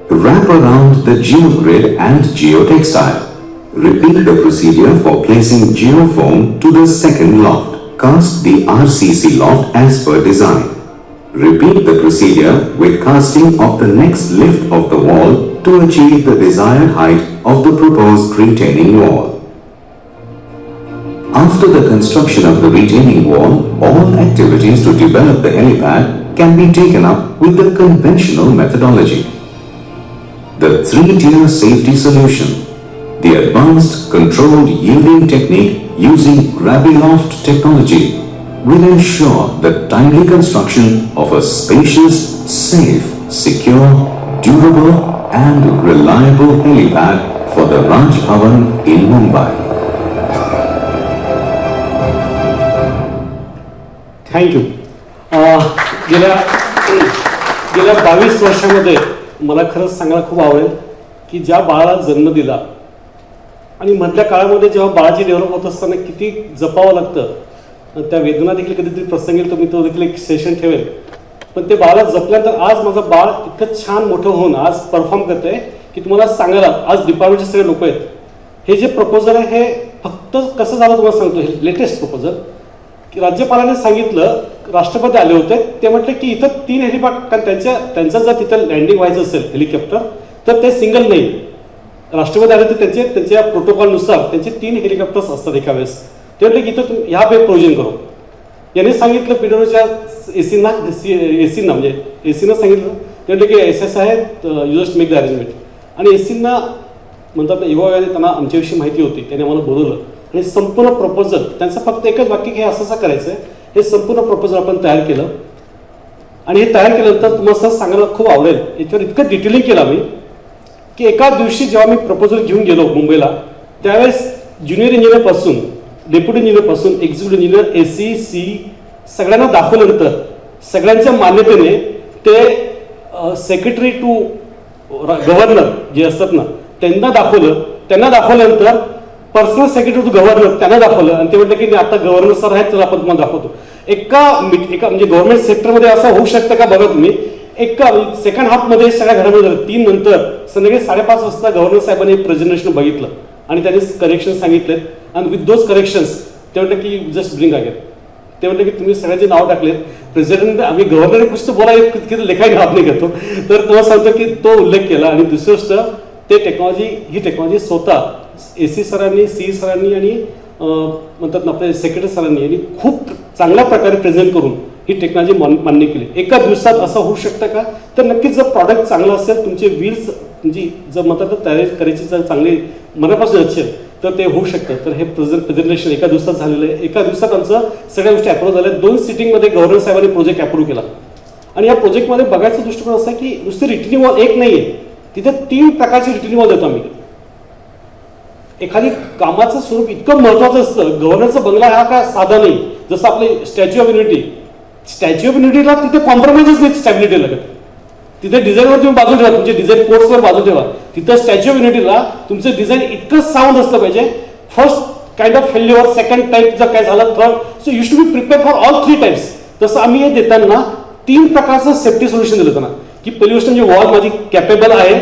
Wrap around the geogrid and geotextile. Repeat the procedure for placing geofoam to the second loft. Cast the RCC loft as per design. Repeat the procedure with casting of the next lift of the wall to achieve the desired height of the proposed retaining wall. After the construction of the retaining wall, all activities to develop the helipad can be taken up with the conventional methodology. The 3-tier safety solution. The advanced controlled yielding technique using Graviloft technology will ensure the timely construction of a spacious, safe, secure, durable and reliable helipad for the Raj Bhavan in Mumbai. Thank you. गेल्या 22 वर्षामध्ये मला खरंच सांगायला खूप आवडेल की ज्या बाळाला जन्म दिला आणि मधल्या काळामध्ये जेव्हा बाळाची डेव्हलप होत असताना किती जपावं लागतं, त्या वेदना देखील कधीतरी प्रसंग येईल तर मी तो देखील एक सेशन ठेवेल. पण ते बाळाला जपल्यानंतर आज माझं बाळ इतकं छान मोठं होऊन आज परफॉर्म करत आहे की तुम्हाला सांगायला आज डिपार्टमेंटचे सगळे लोक आहेत. हे जे प्रपोजल आहे हे फक्त कसं झालं तुम्हाला सांगतो. हे लेटेस्ट प्रपोजल की राज्यपालांनी सांगितलं, राष्ट्रपती आले होते, ते म्हटले की इथं 3 हेलिपॅड, कारण त्यांचं जर तिथं लँडिंग व्हायचं असेल हेलिकॉप्टर तर ते सिंगल नाही. राष्ट्रपती आले तर त्यांच्या प्रोटोकॉलनुसार त्यांचे 3 हेलिकॉप्टर्स असतात एका वेळेस. ते म्हटले की इथं तुम्ही ह्या पे प्रोविजन करू. यांनी सांगितलं पीडब्ल्यूच्या एसीना म्हणजे एसीनं सांगितलं, ते म्हटले की SS आहे you just make the arrangement. आणि एसीना म्हणतात ना युवाने त्यांना आमच्याविषयी माहिती होती, त्यांनी आम्हाला बोलवलं आणि संपूर्ण प्रपोजल त्यांचं फक्त एकच वाक्य की हे असं करायचं आहे. हे संपूर्ण प्रपोजल आपण तयार केलं आणि हे तयार केल्यानंतर तुम्हाला सहज सांगायला खूप आवडेल. याच्यावर इतकं डिटेलिंग केलं आम्ही की एका दिवशी जेव्हा मी प्रपोजल घेऊन गेलो मुंबईला त्यावेळेस ज्युनियर इंजिनियरपासून डेप्युटी इंजिनियरपासून एक्झिक्युटिव्ह इंजिनियर AC सगळ्यांना दाखवल्यानंतर सगळ्यांच्या मान्यतेने ते सेक्रेटरी टू गव्हर्नर जे असतात ना त्यांना दाखवल्यानंतर पर्सनल सेक्रेटरी टू गव्हर्नर त्यांना दाखवलं आणि ते म्हटलं की आता गव्हर्नर सर आहेत तर आपण तुम्हाला दाखवतो. एका म्हणजे गव्हर्नमेंट सेक्टरमध्ये असं होऊ शकतं का बघा तुम्ही. एका सेकंड हाफमध्ये सगळ्या घडामोडी झाल्या. 3 नंतर संध्याकाळी 5:30 वाजता गव्हर्नर साहेबांनी प्रेझेंटेशन बघितलं आणि त्यांनी करेक्शन सांगितलेत आणि विथ दोज करेक्शन्स ते म्हटलं की जस्ट ब्रिंग अगेन. ते म्हटलं की तुम्ही सगळ्यांचे नाव टाकलेत. प्रेसिडेंट आम्ही गव्हर्नर कुछ बोलाय किती लेखाही नाव नाही घेतो तर तुम्हाला सांगतो की तो उल्लेख केला. आणि दुसरी गोष्ट ते ही टेक्नॉलॉजी स्वतः AC सरांनी CE सरांनी आणि म्हणतात ना आपल्या सेक्रेटरी सरांनी यांनी खूप चांगल्या प्रकारे प्रेझेंट करून ही टेक्नॉलॉजी मान्य केली. एका दिवसात असं होऊ शकतं का तर नक्कीच जर प्रॉडक्ट चांगला असेल तुमचे व्हील्स तुमची जर म्हणतात तयारी करायची जर चांगली मनापासून असेल तर ते होऊ शकतं. तर हे प्रेझेंटेशन एका दिवसात झालेलं आहे. एका दिवसात आमचं सगळ्या गोष्टी अप्रूव्ह झाल्या. 2 सिटिंगमध्ये गव्हर्नर साहेबांनी प्रोजेक्ट अप्रूव्ह केला. आणि या प्रोजेक्टमध्ये बघायचा दृष्टिकोन असा की नुसती रिटर्निंग वॉल एक नाही आहे, तिथे 3 प्रकारची रिटर्निंग वॉल देतो आम्ही. एखादी कामाचं स्वरूप इतकं महत्वाचं असतं. गव्हर्नरचा बंगला हा काय साधा नाही. जसं आपले स्टॅच्यू ऑफ युनिटीला तिथे कॉम्प्रोमाइजच नाही स्टॅबिलिटी लागत. तिथे डिझाईनवर तुम्ही बाजू ठेवा, तुमचे डिझाईन कोर्सवर बाजू ठेवा. तिथं स्टॅच्यू ऑफ युनिटीला तुमचं डिझाईन इतकं साऊंड असलं पाहिजे. First kind of failure, second type जर काय झालं, third, so you should be prepare for all 3 types. तसं आम्ही हे देताना 3 प्रकारचं सेफ्टी सोल्युशन दिलं त्यांना की पहिली गोष्ट म्हणजे वॉल माझी कॅपेबल आहे.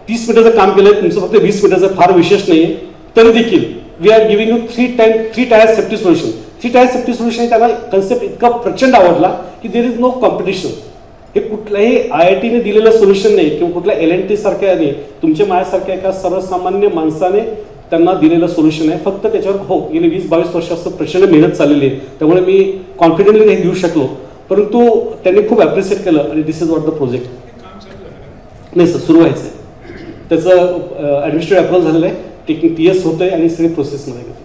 30 मीटरचं काम केलंय, तुमचं फक्त 20 मीटरचं फार विशेष नाहीये. तरी देखील we are giving you 3 tier safety solution. 3 tier safety solution त्यांना कन्सेप्ट इतका प्रचंड आवडला की देर इज नो कॉम्पिटिशन. हे कुठल्याही IITने दिलेलं सोल्युशन नाही किंवा कुठल्या L&T सारख्या नाही, तुमच्या माझ्यासारख्या एका सर्वसामान्य माणसाने त्यांना दिलेलं सोल्युशन आहे. फक्त त्याच्यावर हो गेली 20-22 वर्ष असं प्रचंड मेहनत चाललेली आहे. त्यामुळे मी कॉन्फिडेंटली हे देऊ शकलो. परंतु त्यांनी खूप ॲप्रिशिएट केलं आणि दिस इज वॉट द प्रोजेक्ट. नाही सर सुरू व्हायचं आहे. त्याचं ॲडमिनिस्ट्रेटिव्ह अप्रूव्हल झालेलं आहे. टेक्निक TS होतंय आणि सगळी प्रोसेसमध्ये घेतलं.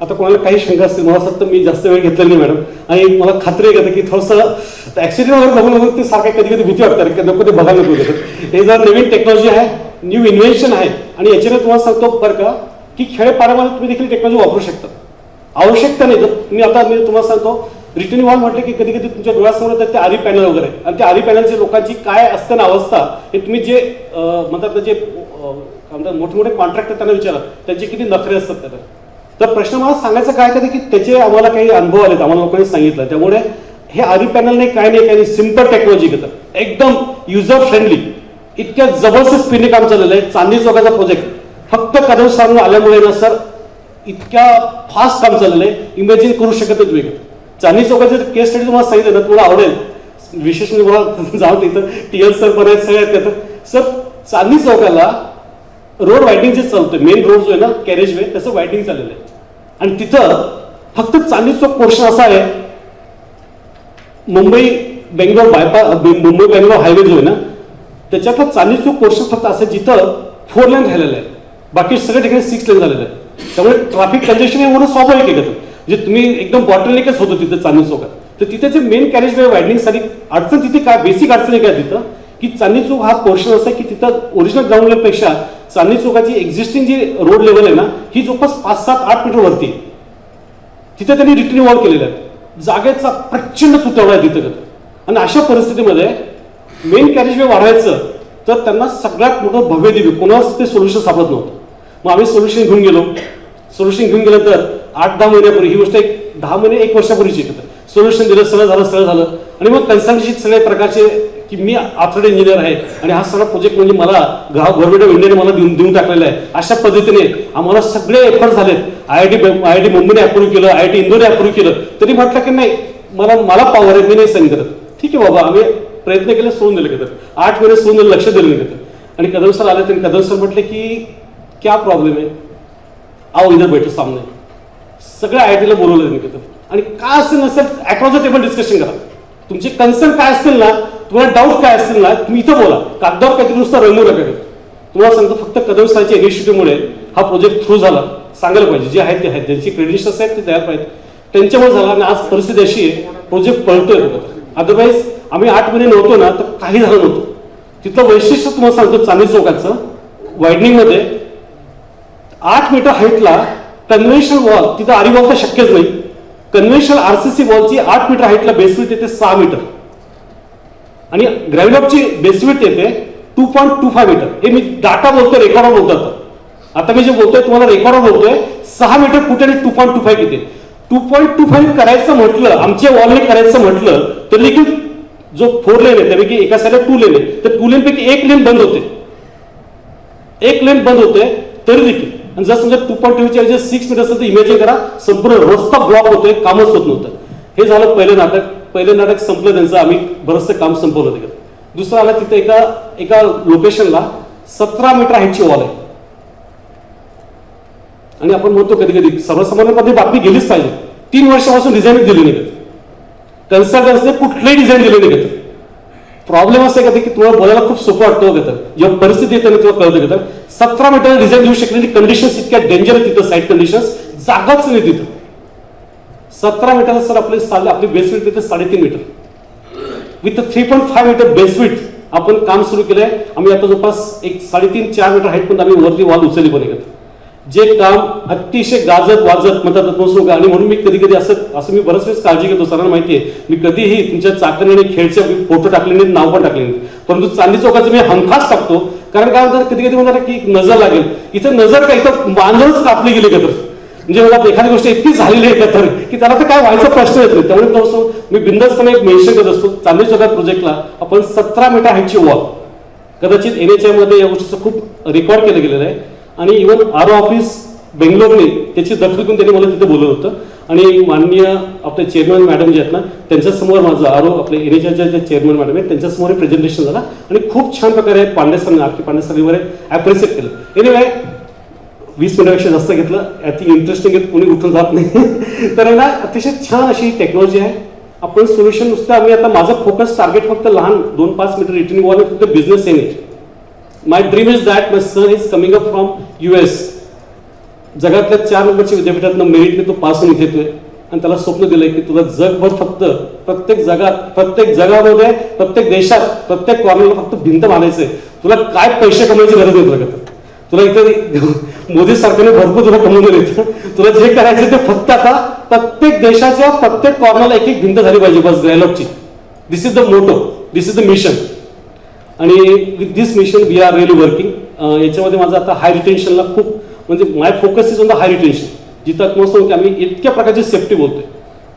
आता कोणाला काही शंका असतील, मला असं वाटतं मी जास्त वेळ घेतला नाही मॅडम, आणि मला खात्री आहे की थोडंसं ऍक्सिडेंट वगैरे बघून ते सारखं कधी कधी भीती वाटतं की नको ते बघायला नको देतात. हे जर नवीन टेक्नॉलॉजी आहे, न्यू इन्व्हेन्शन आहे, आणि याच्याने तुम्हाला सांगतो बरं का की खेळपाड्यामध्ये तुम्ही देखील टेक्नॉलॉजी वापरू शकता. आवश्यकता नाही, जर मी तुम्हाला सांगतो रिटर्न वॉल म्हटलं की कधी कधी तुमच्या डोळ्यासमोर येतात ते आरी पॅनल वगैरे, आणि त्या आरी पॅनलच्या लोकांची काय असते ना अवस्था, हे तुम्ही जे म्हणतात ना जे मोठे मोठे कॉन्ट्रॅक्टर त्यांना विचारा त्यांचे किती नखरे असतात त्याला. तर प्रश्न मला सांगायचं काय कधी की त्याचे आम्हाला काही अनुभव आलेत, आम्हाला लोकांनी सांगितलं. त्यामुळे हे आरी पॅनल नाही काय नाही सिम्पल टेक्नॉलॉजी घेतात, एकदम युजर फ्रेंडली, इतक्या जबरदस्त स्पीडने काम चाललेलं आहे. चांदणी चौकाचा प्रोजेक्ट फक्त कदम सांगून आल्यामुळे ना सर इतक्या फास्ट काम चाललेलं आहे, इमॅजिन करू शकत नाही तुम्ही. चांदणी चौकाचं केस स्टडी तुम्हाला सांगितलं ना तुम्हाला आवडेल, विशेष म्हणजे मला जाऊ तिथं टीएल सर पण आहेत सगळ्यात येतात. सर चांदणी चौकाला रोड वायडिंग जे चालतोय, मेन रोड जो आहे ना कॅरेज वे त्याचं वायडिंग चाललेलं आहे, आणि तिथं फक्त चांदणी चौक पोर्शन असा आहे, मुंबई बेंगलोर हायवे जो आहे ना त्याच्यातला चांदणी चौक पोर्शन फक्त असं जिथं 4 लेन राहिलेलं आहे, बाकी सगळ्या ठिकाणी 6 लेन झालेलं आहे. त्यामुळे ट्रॅफिक कंजेशन हे म्हणून स्वाभाविक आहे. म्हणजे तुम्ही एकदम बॉटलनेकच होतो तिथं चांदणी चौकात. तर तिथे जे मेन कॅरेज वे वायडिंगसाठी अडचण तिथे काय बेसिक अडचण आहे काय तिथं की चांदणी चौक हा पोर्शन असा आहे की तिथं ओरिजिनल ग्राउंड लेवलपेक्षा चांदणी चौकाची एक्झिस्टिंग जी रोड लेवल आहे ना ही जवळपास 5, 7, 8 मीटर वरती आहे. तिथे त्यांनी रिटर्न वॉल केलेले आहेत, जागेचा प्रचंड तुटवडा आहे तिथं. आणि अशा परिस्थितीमध्ये मेन कॅरेज वे वाढवायचं तर त्यांना सगळ्यात मोठं भव्य दिव्य कोणाच ते सोल्युशन सापडत नव्हतं. मग आम्ही सोल्युशन घेऊन गेलो. सोल्युशन घेऊन गेलं तर 8-10 महिन्यापूर्वी, ही गोष्ट 10 महिने 1 वर्षापूर्वीची सोल्युशन दिलं, सगळं झालं. आणि मग कन्सल्टन्सी सगळ्या प्रकारचे की मी आर्थोड इंजिनियर आहे आणि हा सगळा प्रोजेक्ट म्हणजे मला गव्हर्नमेंट ऑफ इंडियाने मला देऊन टाकलेला आहे. अशा पद्धतीने आम्हाला सगळे एफर्ट झालेत. IIT मुंबईने अप्रूव्ह केलं, IIT इंदोरने अप्रूव्ह केलं, तरी म्हटलं की नाही मला पॉवर आहे, मी नाही साईन करत. ठीक आहे बाबा, आम्ही प्रयत्न केले, सोडून दिले का तर 8 महिने सोडून दिले, लक्ष दिलं नाही. आणि कदम सर आले तरी कदम सर म्हटले की क्या प्रॉब्लेम आहे, आओ इधर बैठो सामने. सगळ्या IITला बोलवलं नाही का, आणि काय असेल नसेल अक्रॉस द टेबल डिस्कशन करा. तुमचे कन्सर्न काय असतील ना, तुम्हाला डाऊट काय असतील ना, तुम्ही इथं बोला, कागदावर काहीतरी नुसतं रंगू नका. तुम्हाला सांगतो फक्त कदम सरांच्या इनिशिएटिव्हमुळे हा प्रोजेक्ट थ्रू झाला. सांगायला पाहिजे, जे आहेत ते आहेत, ज्यांची क्रेडिट्स आहेत ते तयार पाहिजे, त्यांच्यामुळे झाला. आणि आज परिस्थिती अशी आहे, प्रोजेक्ट पळतोय. अदरवाईज आम्ही 8 महिने नव्हतो ना तर काही झालं नव्हतं. तिथलं वैशिष्ट्य तुम्हाला सांगतो चांदणी चौकाचं वायडिंग मध्ये 8 मीटर हाईटला कन्व्हेन्शनल वॉल, तिथं आरी वॉल तर शक्यच नाही. कन्व्हेन्शनल RCC वॉलची 8 मीटर हाईटला बेसविड्थ येते 6 मीटर, आणि ग्रॅव्हलॉकची बेसविड्थ येते 2.25 मीटर. हे मी डाटा बोलतोय, रेकॉर्डवर बोलतो. आता मी जे बोलतोय तुम्हाला रेकॉर्डवर बोलतोय. 6 मीटर कुठे आणि 2.25 येते. 2.25 करायचं म्हटलं, आमच्या वॉलने करायचं म्हटलं तर देखील जो 4 लेन आहे त्यापैकी एका साईडला 2 लेन आहे, तर 2 लेन पैकी 1 लेन बंद होते. 1 लेन बंद होते तरी देखील. आणि जर समजा 2.25 च्या 6 मीटर असेल तर इमॅजिन करा संपूर्ण रस्ता ब्लॉक होतोय, कामच होत नव्हतं. हे झालं पहिलं नाटक. पहिलं नाटक संपलं त्यांचं, आम्ही बरंचसं काम संपवलं तिकडे. दुसरं आलं तिथे एका लोकेशनला 17 मीटर हाईटची वॉल आहे. आणि आपण म्हणतो कधी कधी सर्वसामान्यपणे बातमी गेलीच पाहिजे. 3 वर्षापासून डिझाईन दिली नाही, कन्सल्टन्सने कुठलंही डिझाईन दिलं नाही. प्रॉब्लेम असं आहे की तुम्हाला बोलायला खूप सोपं वाटतं का, तर जेव्हा परिस्थिती येते ना तेव्हा कळतं का. तर 17 मीटर डिझाईन देऊ शकले, कंडिशन्स इतक्या डेंजर आहे तिथं, साईड कंडिशन्स, जागाच नाही तिथं. 17 मीटर सर आपली बेसविड्थ तिथे 3.5 मीटर विथ 3.5 मीटर बेसविड्थ आपण काम सुरू केलंय. आम्ही आता जवळपास 3.5-4 मीटर हाईट पण आम्ही वरती वॉल उचलली पण येतात. जे काम अतिशय गाजत वाजत म्हणतात. आणि म्हणून मी कधी कधी असं मी बऱ्याच वेळेस काळजी घेतो, सरांना माहिती आहे मी कधीही तुमच्या चाकरीने खेळचे फोटो टाकले नाहीत, नाव पण टाकले नाहीत, परंतु चांदणी चौकाचं मी हमखास टाकतो. कारण काय म्हणतात कधी कधी म्हणतात की नजर लागेल, इथं नजर काय, इथं मांजरच कापली गेली का तर, म्हणजे मला एखादी गोष्ट इतकी झालेली आहे का तर की त्याला तर काय व्हायचा प्रश्न येत नाही. त्यामुळे तो मी बिंदासपणे एक मेन्शन करत असतो. चांदणी चौकात प्रोजेक्टला आपण 17 मीटर हाईटची वॉल, कदाचित NHI मध्ये या गोष्टीचं खूप रेकॉर्ड केलं गेलेलं आहे. आणि इव्हन RO ऑफिस बेंगलोरने त्याची दखल घेऊन त्यांनी मला तिथे बोलवलं होतं. आणि माननीय आपले चेअरमॅन मॅडम जे आहेत ना त्यांच्यासमोर माझं आपले NHIच्या जे चेअरमॅन मॅडम आहेत त्यांच्यासमोर प्रेझेंटेशन झालं आणि खूप छान प्रकारे पांडे सरांनी वगैरे ॲप्रिशिएट केलं. एनिवे 20 मिनिटापेक्षा जास्त घेतलं. अति इंटरेस्टिंग आहे, कोणी उठून जात नाही. तर ना अतिशय छान अशी टेक्नॉलॉजी आहे. आपण सोल्युशन नुसतं आम्ही आता माझं फोकस टार्गेट फक्त लहान 2-5 मीटर रिटर्निंग वॉल फक्त बिझनेस येणे. My dream is that my son is coming up from US. जगातल्या 4 नंबरच्या विद्यापीठातनं मेरिटने तो पास होऊन इथे येतोय आणि त्याला स्वप्न दिलंय की तुला जगभर फक्त प्रत्येक जगामध्ये प्रत्येक देशात प्रत्येक कॉर्नरला फक्त भिंत बांधायचंय. तुला काय पैसे कमवायची गरज नाही तुला. तुला इथे मोदी सरकारने भरपूर तुला कमवून दिले. तुला जे करायचं ते फक्त आता प्रत्येक देशाच्या प्रत्येक कॉर्नरला एक भिंत झाली पाहिजे बस डायलॉगची. This is the motto, this is the mission. आणि with this mission we are really working. याच्यामध्ये माझं आता हाय रिटेन्शनला खूप म्हणजे my focus is on the high retention. जिथं मस्त की आम्ही इतक्या प्रकारची सेफ्टी बोलतोय.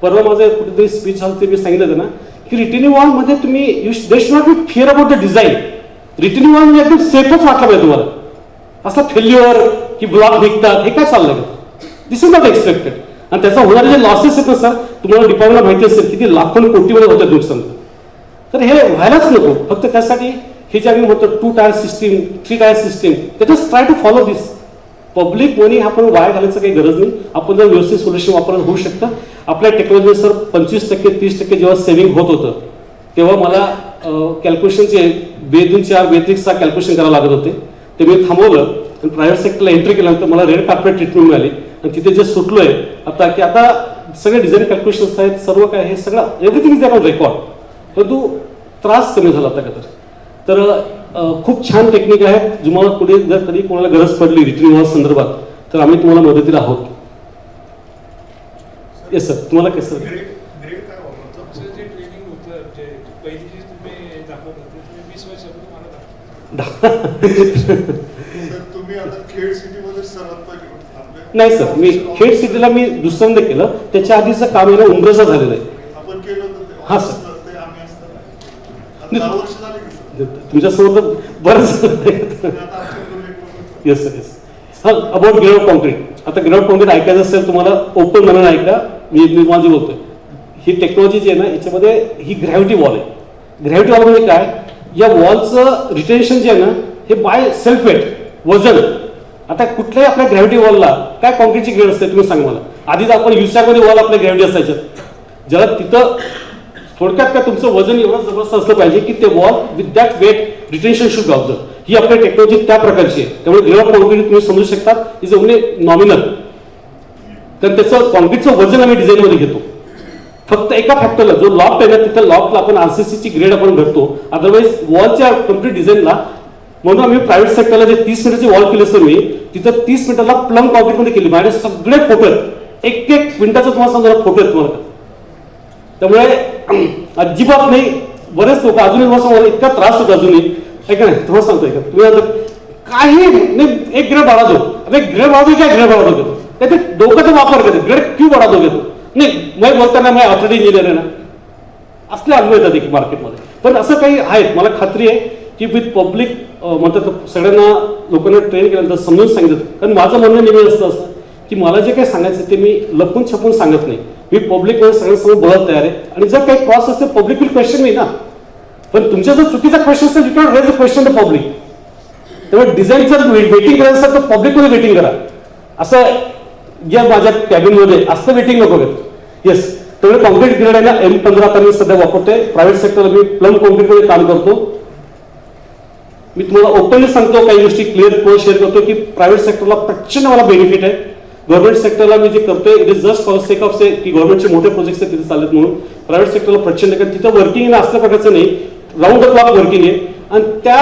परवा माझं कुठेतरी स्पीच झालं ते मी सांगितलं होतं ना की रिटेनिंग वॉलमध्ये तुम्ही they should not be fear about the design. Retaining wall म्हणजे एकदम सेफच वाटलं पाहिजे तुम्हाला. असं फेल्युअर की ब्लॉक निघतात हे काय चाललंय. दिस इज नॉट एक्सपेक्टेड. आणि त्याचा होणारे जे लॉसेस आहेत ना सर, तुम्हाला डिपार्टमेंटला माहिती असेल किती लाखों कोटीमध्ये होतात नुकसान. तर हे व्हायलाच नको. फक्त त्यासाठी हे जे आम्ही म्हणतो 2 टायर सिस्टीम 3 टायर सिस्टीम ते just try to follow this. Public money आपण वाया घालायचं काही गरज नाही. आपण जर व्यवस्थित सोल्युशन वापरून होऊ शकतं. आपल्या टेक्नॉलॉजी सर 25% 30% जेव्हा सेव्हिंग होत होतं तेव्हा मला कॅल्क्युलेशनचे 2-4 बेसिक्सचा कॅल्क्युलेशन करावं लागत होते. ते मी थांबवलं आणि प्रायव्हेट सेक्टरला एंट्री केल्यानंतर मला रेड कार्पेट ट्रीटमेंट मिळाली. आणि तिथे जे सुटलोय आता की आता सगळे डिझाईन कॅल्क्युलेशन्स आहेत सर्व काय हे सगळं एव्हरीथिंग इज ऑन रेकॉर्ड. परंतु त्रास कमी झाला आता का तर खूप छान टेक्निक आहे. तुम्हाला पुढे जर कधी कोणाला गरज पडली रिटेनिंग वॉल संदर्भात तर आम्ही तुम्हाला मदतीला आहोत. Yes sir. तुम्हाला काय सर तुम्ही आता खेड सिटीमध्ये सर्वात पहिले नाही सर, मी खेड सिटीला मी दुसऱ्यांदा केलं. त्याच्या आधीचं काम आहे ना उमरेचा झालेलं आहे. आपण केलं होतं हा सर. ते आम्ही असताना 10 वर्ष झाले की सर. तुमच्यासोबत तर बरंच. Yes sir yes. हां अबाउट ग्रेड कॉन्क्रीट. आता ग्रेड कॉन्क्रीट ऐकायचं असेल तुम्हाला ओपन म्हणून ऐका. मी माझी बोलतोय ही टेक्नॉलॉजी जी आहे ना याच्यामध्ये ही ग्रॅव्हिटी वॉल आहे. ग्रॅव्हिटी वॉल म्हणजे काय, या वॉलचं रिटेन्शन जे आहे ना हे बाय सेल्फ वेट वजन. आता कुठल्याही आपल्या ग्रॅव्हिटी वॉलला काय कॉन्क्रीटची ग्रेड असते तुम्ही सांगा मला. आधीच आपण युसॅकमध्ये वॉल आपल्या ग्रॅव्हिटी असायच्या ज्याला तिथं थोडक्यात काय तुमचं वजन एवढं जबरदस्त असलं पाहिजे की ते wall with that weight retention should observe. ही आपली टेक्नॉलॉजी त्या प्रकारची आहे. त्यामुळे ग्रेड ऑफ कॉन्क्रीट तुम्ही समजू शकता इज ओनली नॉमिनल. तर त्याचं कॉन्क्रीटचं वजन आम्ही डिझाईनमध्ये घेतो. फक्त एका फॅक्टरला जो लॉफ्ट आहे ना तिथं लॉफ्टला आपण आरसीसीची ग्रेड आपण भरतो. अदरवाईज वॉलच्या कम्प्लीट डिझाईनला म्हणून आम्ही प्रायव्हेट सेक्टरला जे 30 मीटरची वॉल केली असतं मी तिथं 30 मीटरला प्लम कॉन्क्रीटमध्ये केली. माझ्याकडे सगळे फोटो आहेत. एक मिनिटाचं तुम्हाला सांगा फोटो आहेत तुम्हाला. त्यामुळे अजिबात नाही. बरेच लोक अजूनही मला इतका त्रास होतो अजूनही ऐका नाही तुम्हाला सांगतोय का तुम्ही आता काही नाही एक ग्रेड वाढा दो. अरे ग्रेड वाढा दो क्या ग्रेड वाढा दो घेतो त्याचे डोक्याचा वापर करते. ग्रेड क्यू वाढा दो घेतो नाही. मग बोलताना मी ऑथोरिटी इंजिनियर आहे ना असले अनुभव येतात की मार्केटमध्ये. पण असं काही आहेत मला खात्री आहे की विथ पब्लिक म्हणतात सगळ्यांना लोकांना ट्रेन केल्यानंतर समजून सांगितलं. कारण माझं म्हणणं नेहमी असतं की मला जे काही सांगायचं ते मी लपून छपून सांगत नाही. मी पब्लिकमध्ये सगळ्यांसमोर बोलायला तयार आहे. आणि जर काही क्रॉस असेल पब्लिक विल क्वेश्चन मी ना. पण तुमचा जर चुकीचा क्वेश्चन असेल you can raise a question the public. त्यामुळे डिझाईन जर वेटिंग करायचं असेल तर पब्लिकमध्ये वेटिंग करा. असं या माझ्या कॅबिनमध्ये असं वेटिंग नको घेत. येस. त्यामुळे कॉन्क्रीट ग्रेड आहे ना M15 आता मी सध्या वापरतोय. प्रायव्हेट सेक्टरला मी प्लम कॉन्क्रीटमध्ये काम करतो. मी तुम्हाला ओपनली सांगतो काही गोष्टी क्लिअर शेअर करतो की प्रायव्हेट सेक्टरला प्रचंड मला बेनिफिट आहे. गव्हर्नमेंट सेक्टरला मी जे करतोय it is just for sake of say की गव्हर्नमेंटचे मोठे प्रोजेक्ट्स तिथे चालत म्हणून. प्रायव्हेट सेक्टरला प्रचंड कारण तिथं वर्किंग असल्या प्रकारचं नाही. राऊंड द क्लॉक वर्किंग आहे. आणि त्या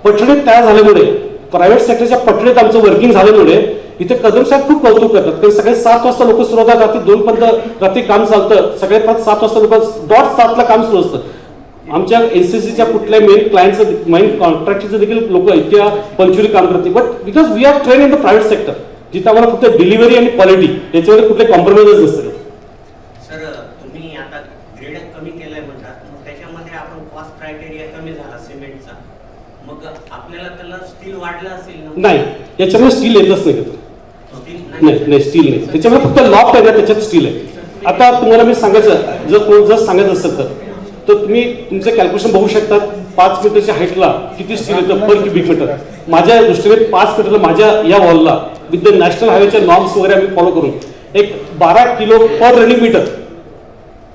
पठडीत तयार झाल्यामुळे प्रायव्हेट सेक्टरच्या पठडीत आमचं वर्किंग झाल्यामुळे इथे कदम साहेब खूप कौतुक करतात. कारण सगळे 7 वाजता लोक सुरू होतात. रात्री 2 पर्यंत रात्री काम चालतं. सगळे 7 वाजता लोक डॉट 7ला काम सुरू असतं. आमच्या एनसीसीच्या कुठल्याही मेन क्लायंटचं मेन कॉन्ट्रॅक्टरचं देखील लोक इतक्या पंक्च्युअली काम करते. But because we are train in the private sector जिथं आम्हाला फक्त डिलिव्हरी आणि क्वालिटी याच्यामध्ये कुठले कॉम्प्रोमाइजच नसतं. सर तुम्ही आता ग्रेड कमी केलाय म्हणतात मग त्याच्यामध्ये आपण कॉस्ट क्रायटेरिया कमी झाला सिमेंटचा मग आपल्याला त्याला स्टील वाढलं असेल ना. नाही याच्यामध्ये स्टील येतच नाही. नाही स्टील नाही. त्याच्यामध्ये फक्त लॉफ्ट आहे ना त्याच्यात स्टील आहे. आता तुम्हाला मी सांगायचं जर सांगायचं असेल तर तुम्ही तुमचं कॅल्क्युलेशन बघू शकता. 5 मीटरच्या हाईटला किती स्टील येतं पर क्युबिक मीटर. माझ्या दृष्टीने 5 मीटरला माझ्या या वॉलला विथ द नॅशनल हायवेच्या नॉर्म्स वगैरे आम्ही फॉलो करून एक 12 किलो पर रनिंग मीटर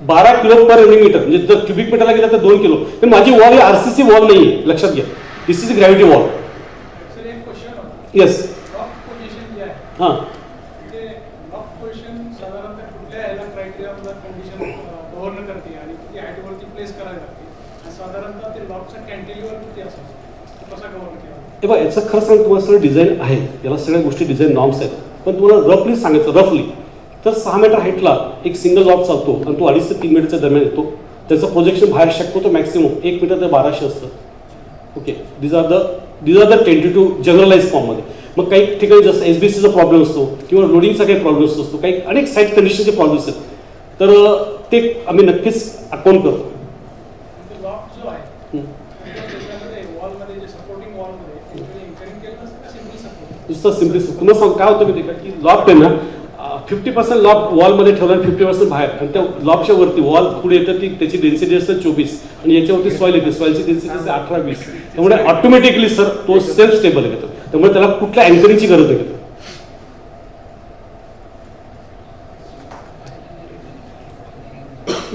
12 किलो पर रनिंग मीटर म्हणजे जर क्युबिक मीटरला गेला तर 2 किलो. पण माझी वॉल ही आरसीसी वॉल नाही आहे लक्षात घ्या. दिस इज ग्रॅव्हिटी वॉल. येस. हां ते लॉक पोझिशन साधारणतः कुठल्या ह्याला क्रायटेरियाला कंडिशन गव्हर्न करते आणि किती हाईटवरती प्लेस करायला लागते आणि साधारणतः ते लॉकचा कॅन्टिलीवर किती असायचं कसा गव्हर्न केला. हे बघा याचं खरं सांग तुम्हाला सगळं डिझाईन आहे, याला सगळ्या गोष्टी डिझाईन नॉर्म्स आहेत, पण तुम्हाला रफली सांगायचं रफली तर 6 मीटर हाईटला एक सिंगल लॉक चालतो आणि तो 2.5 ते 3 मीटरच्या दरम्यान येतो. त्याचं प्रोजेक्शन बाहेर शक्यतो मॅक्सिमम 1 मीटर ते 1200 असतं. Okay, these are the tentative generalise फॉर्ममध्ये. मग काही ठिकाणी जसं SBCचा प्रॉब्लेम असतो किंवा लोडिंगचा काही प्रॉब्लेम असतो, काही अनेक साईट कंडिशनचे प्रॉब्लेम्स आहेत, तर ते आम्ही नक्कीच अकाउंट करतो. लॉक जो आहे त्याच्यामध्ये वॉलमध्ये जे सपोर्टिंग वॉलमध्ये एंकरिंग केलं नसतं का सिम्पली सपोर्ट. नुसतं सिम्पली तुम्हाला सांग काय होतं माहिती का की लॉक आहे ना 50% लॉक वॉलमध्ये ठेवला आणि 50% बाहेर, आणि त्या लॉकच्या वरती वॉल पुढे येतं ती त्याची डेन्सिटी असते 24 आणि याच्यावरती सॉईल येते, सॉईलची डेन्सिटी असते 18-20. त्यामुळे ऑटोमॅटिकली सर तो सेल्फ स्टेबल येतो, त्यामुळे त्याला कुठल्या अँकरिंगची गरज नाही.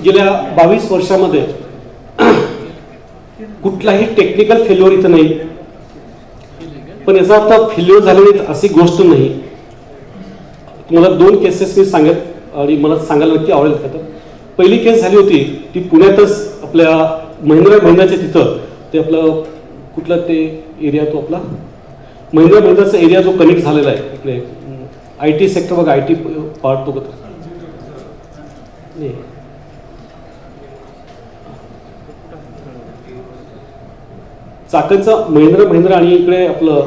गेल्या 22 वर्षामध्ये कुठलाही टेक्निकल फेल्युअर इथं नाही, पण याचा अर्थ फेल्युअर झालेली अशी गोष्ट नाही. तुम्हाला 2 केसेस मी सांगेल आणि मला सांगायला नक्की आवडेल का. तर पहिली केस झाली होती ती पुण्यातच आपल्या महिंद्राच्या तिथं ते आपलं कुठला ते एरिया तो आपला महिंद्राचा एरिया जो कनेक्ट झालेला आहे इकडे IT सेक्टर बघा, IT पार्ट तो नाही चाकणचा महिंद्रा आणि इकडे आपलं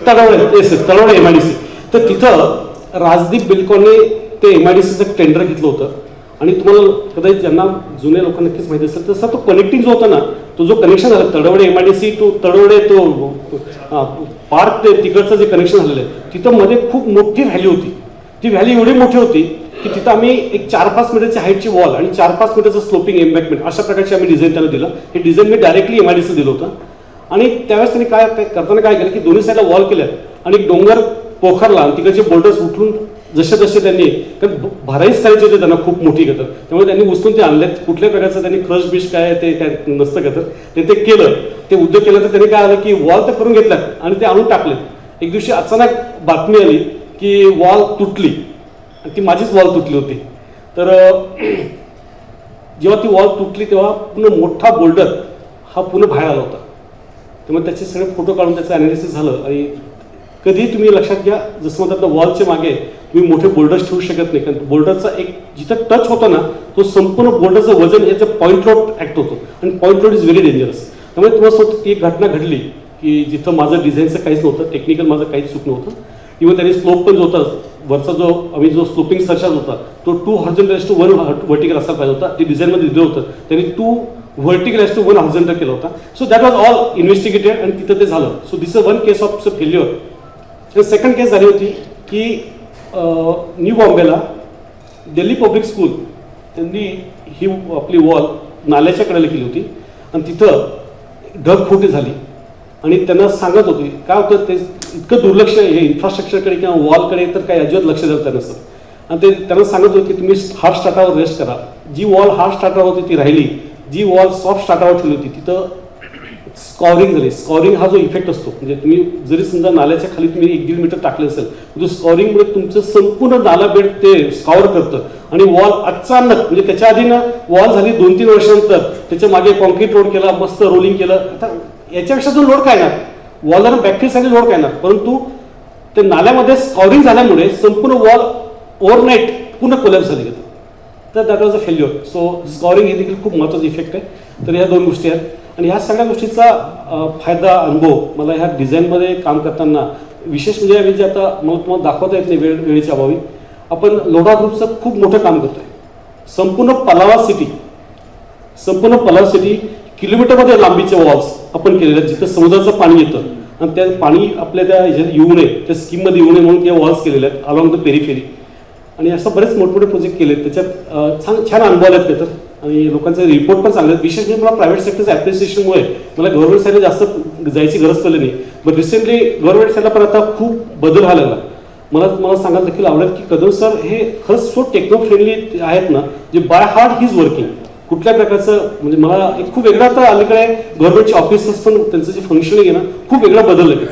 तळवडे MIDC. तर तिथं राजदीप बिल्डकॉनने ते MIDCचं टेंडर घेतलं होतं आणि तुम्हाला कदाचित ज्यांना जुन्या लोकांना नक्कीच माहिती असेल तसं तो कनेक्टिंग जो होता ना, तो जो कनेक्शन झाला तळवडे MIDC टू तळवडे तो पार्क ते तिकडचं जे कनेक्शन झालेलं आहे तिथं मध्ये खूप मोठी व्हॅली होती. ती व्हॅली एवढी मोठी होती की तिथं आम्ही एक 4-5 मीटरची हाईटची वॉल आणि 4-5 मीटरचं स्लोपिंग एम्बॅकमेंट अशा प्रकारचे आम्ही डिझाईन त्यांना दिलं. हे डिझाईन मी डायरेक्टली MIDC दिलं होतं आणि त्यावेळेस त्यांनी काय करताना काय केलं की दोन्ही साईडला वॉल केल्या आणि एक डोंगर पोखरला आणि तिकडचे बोल्डर्स उठून जसे त्यांनी कारण भराईच करायचे होते त्यांना खूप मोठी गतर, त्यामुळे त्यांनी उचलून ते आणलेत. कुठल्याही प्रकारचं त्यांनी क्रश बिश काय ते काय नसतं गतर ते केलं, ते उद्योग केलं. तर त्यांनी काय आलं की वॉल तर करून घेतल्यात आणि ते आणून टाकलेत. एक दिवशी अचानक बातमी आली की वॉल तुटली आणि ती माझीच वॉल तुटली होती. तर जेव्हा ती वॉल तुटली तेव्हा पूर्ण मोठा बोल्डर हा पूर्ण बाहेर आला होता. त्यामुळे त्याचे सगळे फोटो काढून त्याचं ॲनालिसिस झालं. आणि कधीही तुम्ही लक्षात घ्या, जसं म्हणतात वॉलच्या मागे तुम्ही मोठे बोल्डर्स ठेवू शकत नाही, कारण बोल्डरचा एक जिथं टच होतो ना तो संपूर्ण बोल्डरचं वजन याचं पॉईंट लोड ॲक्ट होतो आणि point load is very dangerous. त्यामुळे तुम्हाला स्वतः ती एक घटना घडली की जिथं माझं डिझाईनचं काहीच नव्हतं, टेक्निकल माझं काहीच चूक नव्हतं. इव्हन त्यांनी स्लोप पण जो होता वरचा जो आम्ही जो स्लोपिंग सर्चार्ज होता तो 2 हॉरिझॉन्टल टू 1 व्हर्टिकल असायला पाहिजे होता. ते डिझाईनमध्ये दिलं होतं त्यांनी 2 व्हर्टिकल टू 1 हॉरिझॉन्टल केला होता. So that was all investigated आणि तिथं ते झालं. So this is 1 case of failure. Second case झाली होती की न्यू बॉम्बेला दिल्ली पब्लिक स्कूल त्यांनी ही आपली वॉल नाल्याच्या कडेला केली होती आणि तिथं ढगफुटी झाली आणि त्यांना सांगत होते काय होतं ते इतकं दुर्लक्ष हे इन्फ्रास्ट्रक्चरकडे किंवा वॉलकडे तर काही अजिबात लक्ष देतं नसतं. आणि ते त्यांना सांगत होते की तुम्ही हार्ड स्टार्टावर रेस्ट करा. जी वॉल हार्ड स्टार्टावर होती ती राहिली, जी वॉल सॉफ्ट स्टार्टावर ठेवली होती तिथं स्कॉरिंग झाली. स्कॉरिंग हा जो इफेक्ट असतो म्हणजे तुम्ही जरी समजा नाल्याच्या खाली तुम्ही 1-1.5 मीटर टाकले असेल तर स्कॉरिंगमुळे तुमचं संपूर्ण नाला बेड ते स्कॉर करतं आणि वॉल अचानक म्हणजे त्याच्या आधी ना वॉल झाली 2-3 वर्षानंतर त्याच्या मागे कॉन्क्रीट रोड केला, मस्त रोलिंग केलं. आता याच्यापेक्षा जो लोड काय ना वॉलला बॅक्टेरियासाठी लोड काय ना, परंतु ते नाल्यामध्ये स्कॉरिंग झाल्यामुळे संपूर्ण वॉल ओव्हरनाईट पूर्ण कोलॅप्स झाली होती. तर that was a failure. So scouring हे देखील खूप महत्त्वाचा इफेक्ट आहे. तर ह्या 2 गोष्टी आहेत आणि ह्या सगळ्या गोष्टीचा फायदा अनुभव मला ह्या डिझाईनमध्ये काम करताना विशेष म्हणजे आम्ही जे आता मला तुम्हाला दाखवता येत नाही वेळेच्या अभावी आपण लोढा ग्रुपचं खूप मोठं काम करतोय. संपूर्ण पलावा सिटी किलोमीटरमध्ये लांबीचे वॉल्स आपण केलेले आहेत जिथं समुद्राचं पाणी येतं आणि त्या पाणी आपल्या त्या ह्याच्यात येऊ नये त्या स्कीममध्ये येऊ नये म्हणून त्या वॉल्स केलेल्या आहेत अलॉंग द पेरिफेरी. आणि असं बरेच मोठमोठे प्रोजेक्ट केले त्याच्यात छान अनुभव आलेत त्याच्यात आणि लोकांचे रिपोर्ट पण चांगले आहेत. विशेष म्हणजे मला प्रायव्हेट सेक्टरच्या ॲप्रिसिएशनमुळे मला गव्हर्नमेंट साईडला जास्त जायची गरज पडली नाही. बट रिसेंटली गव्हर्नमेंट साईडला पण आता खूप बदल व्हायला लागला. मला सांगायला देखील आवडेल की कदम सर हे खरंच सो टेक्नो फ्रेंडली आहेत ना, जे by heart he is working. कुठल्या प्रकारचं म्हणजे मला एक खूप वेगळं आता अलीकडे गव्हर्नमेंटचे ऑफिसर्स पण त्यांचं जे फंक्शनिंग आहे ना खूप वेगळं बदललं.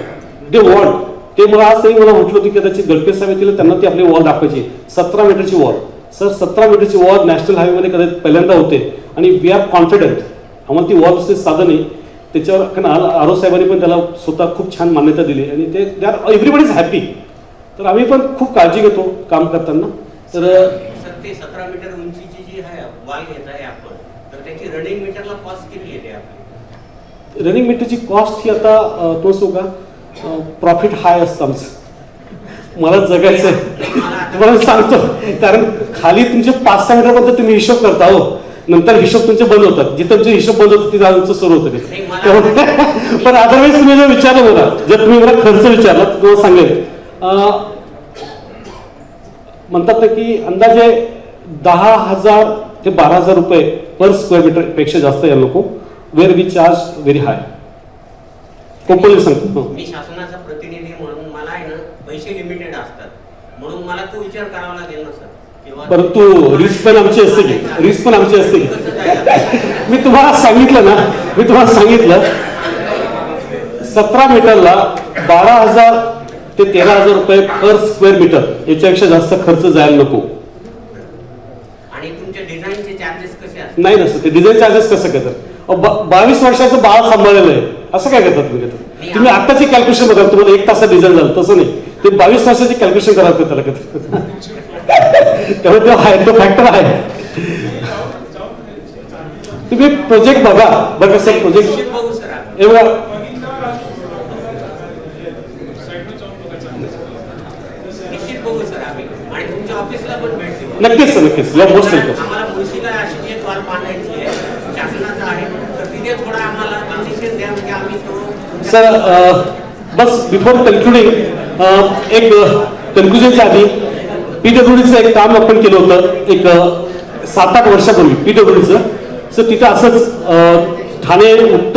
ते ते मला आज त्यांनी मला म्हटलं होतं की कदाचित गडकरी साहेब येतील त्यांना ती आपली वॉल दाखवायची 17 मीटरची वॉल. सर 17 मीटरची वॉल नॅशनल हायवेमध्ये कदाचित पहिल्यांदा होते आणि वी आर कॉन्फिडंट आम्हाला ती वॉल साधं नाही त्याच्यावर, कारण आरो साहेबांनी पण त्याला स्वतः खूप छान मान्यता दिली आणि ते they are everybody is happy. तर आम्ही पण खूप काळजी घेतो काम करताना. तर सर ते 17 मीटर उंचीची जी आहे वॉल घेत आहे आपण, तर त्याची रनिंग मीटरला कॉस्ट किती येते आपली? रनिंग मीटरची कॉस्ट ही आता तो असो का प्रॉफिट हाय असतं आमचं. मला जगायचं आहे तुम्हाला सांगतो, कारण खाली तुमचे 5-6 मीटरपर्यंत तुम्ही हिशोब करता हो, नंतर हिशोब तुमचे बंद होतात. जिथं तुमचे हिशोब बंद होतात तिथं आमचं सुरू होतं ते. पण अदरवाईज तुम्ही जर विचारलं मला, जर तुम्ही मला खर्च विचारला तर तुम्हाला सांगेल म्हणतात ना की अंदाजे 10,000 ते 12,000 रुपये पर स्क्वेअर मीटर पेक्षा जास्त या नको. Where we charge very high. Openly सांगतो. मी शासनाचा प्रतिनिधी म्हणून मला आहे ना पैसे लिमिटेड असतात, म्हणून मला तो विचार करावा लागेल ना सर. परंतु रिस्क पण आमची असते की, रिस्क पण आमची असते की. मी तुम्हाला सांगितलं 17 मीटरला 12,000 ते 13,000 रुपये पर स्क्वेअर मीटर, याच्यापेक्षा जास्त खर्च जायला नको. आणि तुमच्या डिझाईनचे चार्जेस कसे असतात? नाही नसतं ते डिझाईन चार्जेस कसं करतात? 22 वर्षाचं बाळ सांभाळलेलं आहे असं काय करतात तुम्ही आत्ताची कॅल्क्युलेशन बघा, तुम्हाला 1 तासात डिझाईन झालं तसं नाही, ते 22 वर्षाची कॅल्क्युलेशन करावं त्याला त्यामुळे तो आहे, तो फॅक्टर आहे. तुम्ही प्रोजेक्ट बघा सर, प्रोजेक्ट बघू सर आपण. एवढा निश्चित बघू सर आम्ही, आणि तुमच्या ऑफिसला पण भेट देऊ. नक्कीच सर, नक्कीच या मोस्ट वेलकम. आम्हाला मुळशीला अशी एक वॉल बांधायची आहे, शासनाचं आहे, तर तिथे थोडा आम्हाला कन्सेशन द्या, म्हणजे आम्ही तो. सर बस बिफोर कन्क्लुडिंग, एक कन्क्लुजनच्या आधी PWDचं एक काम आपण केलं होतं एक 7-8 वर्षापूर्वी PWDचं. सर तिथं असंच ठाणे उत्तर